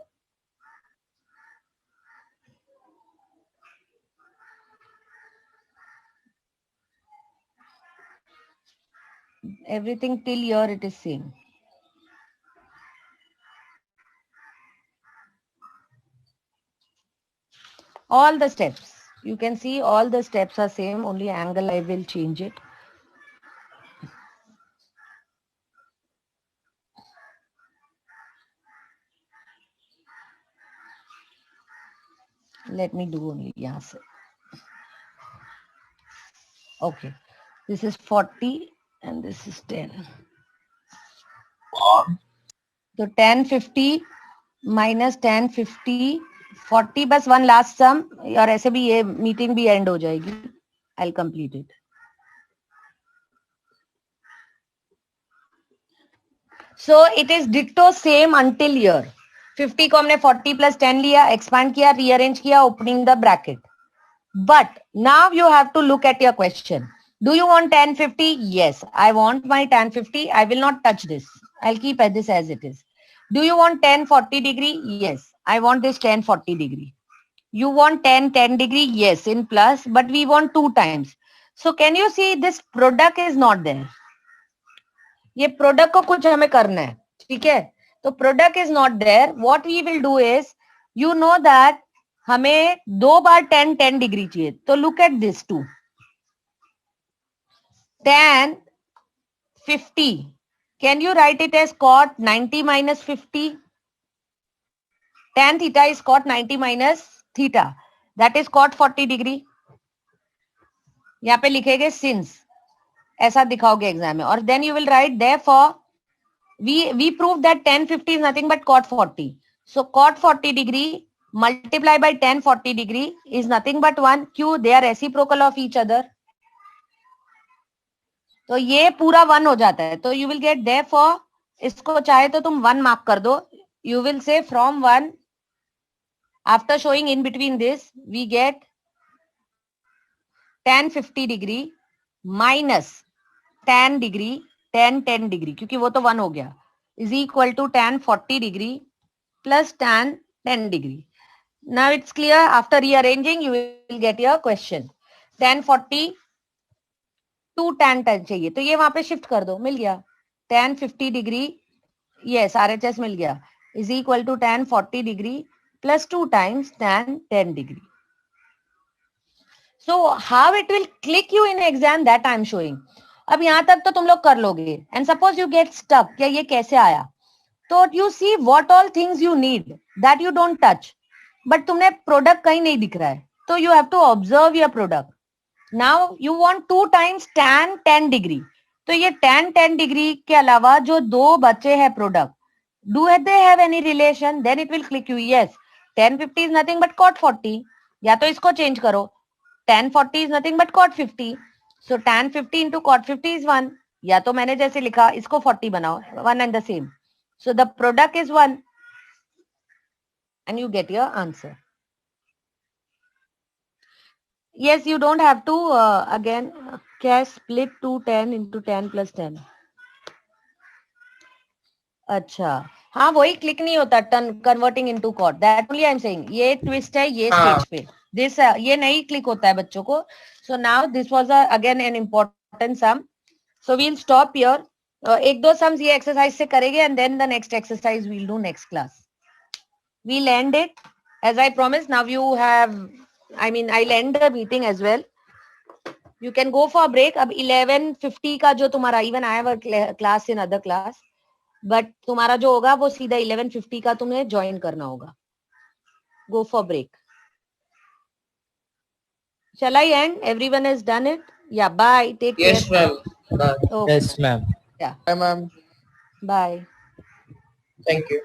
Everything till here it is same. All the steps, you can see all the steps are same, only angle I will change it. Let me do only यहाँ से. Okay, this is 40 and this is 10. तो tan 50 minus tan 50 40, बस one last सम, और ऐसे भी ये meeting भी and हो जाएगी. I'll complete it. So it is ditto same until here. 50 को हमने 40 plus 10 लिया, expand किया, rearrange किया, opening the bracket. But now you have to look at your question. Do you want tan 50? Yes, I want my tan 50. I will not touch this. I'll keep this as it is. Do you want tan 40 degree? Yes, I want this tan 40 degree. You want tan 10 degree? Yes, in plus, but we want 2 times. So can you see this product is not there? ये product को कुछ हमें करना है, ठीक है. तो product is not there. What we will do is, you know that हमें 2 बार tan 10 डिग्री चाहिए. तो look at this too, tan 50, can you write it as cot 90 minus 50? tan theta is cot 90 minus theta, that is cot 40 degree. यहाँ पे लिखेंगे since, ऐसा दिखाओगे exam में, और then you will write therefore we prove that tan 50 is nothing but cot 40. So cot 40 degree multiply by tan 40 degree is nothing but 1. क्यों? They are reciprocal of each other. तो ये पूरा 1 हो जाता है. तो you will get therefore इसको चाहे तो तुम 1 मार्क कर दो. You will say from 1, after showing in between this, we get tan 50 degree minus tan degree tan 10 degree, क्योंकि वो तो 1 हो गया, is equal to tan 40 degree plus tan 10 degree. Now it's clear. After rearranging, you will get your question. Tan 40 2 tan 10 चाहिए, तो ये वहां पे शिफ्ट कर दो, मिल गया. tan 50 degree, yes, RHS मिल गया, is equal to tan 40 degree plus 2 times tan 10 degree. So how it will click you in exam, that I am showing. अब यहाँ तक तो तुम लोग कर लोगे. And suppose you get stuck, क्या ये कैसे आया? तो you see what all things you need that you don't touch. But तुमने product कहीं नहीं दिख रहा है. तो you have to observe your product. Now you want 2 times tan 10 degree. तो ये tan 10 degree के अलावा जो दो बचे हैं product, do they have any relation? Then it will click you. Yes, tan 50 is nothing but cot 40. या तो इसको change करो. tan 40 is nothing but cot 50. So tan 50 into cot 50 is 1. या तो मैंने जैसे लिखा इसको 40 बनाओ, 1 and the same. So the product is 1 and you get your answer. Yes, you don't have to again क्या split 2 10 into 10 plus 10. अच्छा, हाँ वही क्लिक नहीं होता turn converting into cot. That only I am saying. ये twist है ये stage पे. दिस ये नहीं क्लिक होता है बच्चों को. So now this was again an important sum. So we will stop here. एक दो सम्स ये एक्सरसाइज से करेंगे and then the next exercise we'll do next class. We'll end it as I promised. Now you have, I mean I'll end the meeting as well. You can go for a break. अब 11:50 का जो तुम्हारा, even I have a class in other class, but तुम्हारा जो होगा वो सीधा 11:50 का तुम्हें ज्वाइन करना होगा. Go for break. Shall I end? Everyone has done it. Yeah. Bye. Take care. Yes, ma'am. Yes, ma'am. Yeah. Bye, ma'am. Bye. Thank you.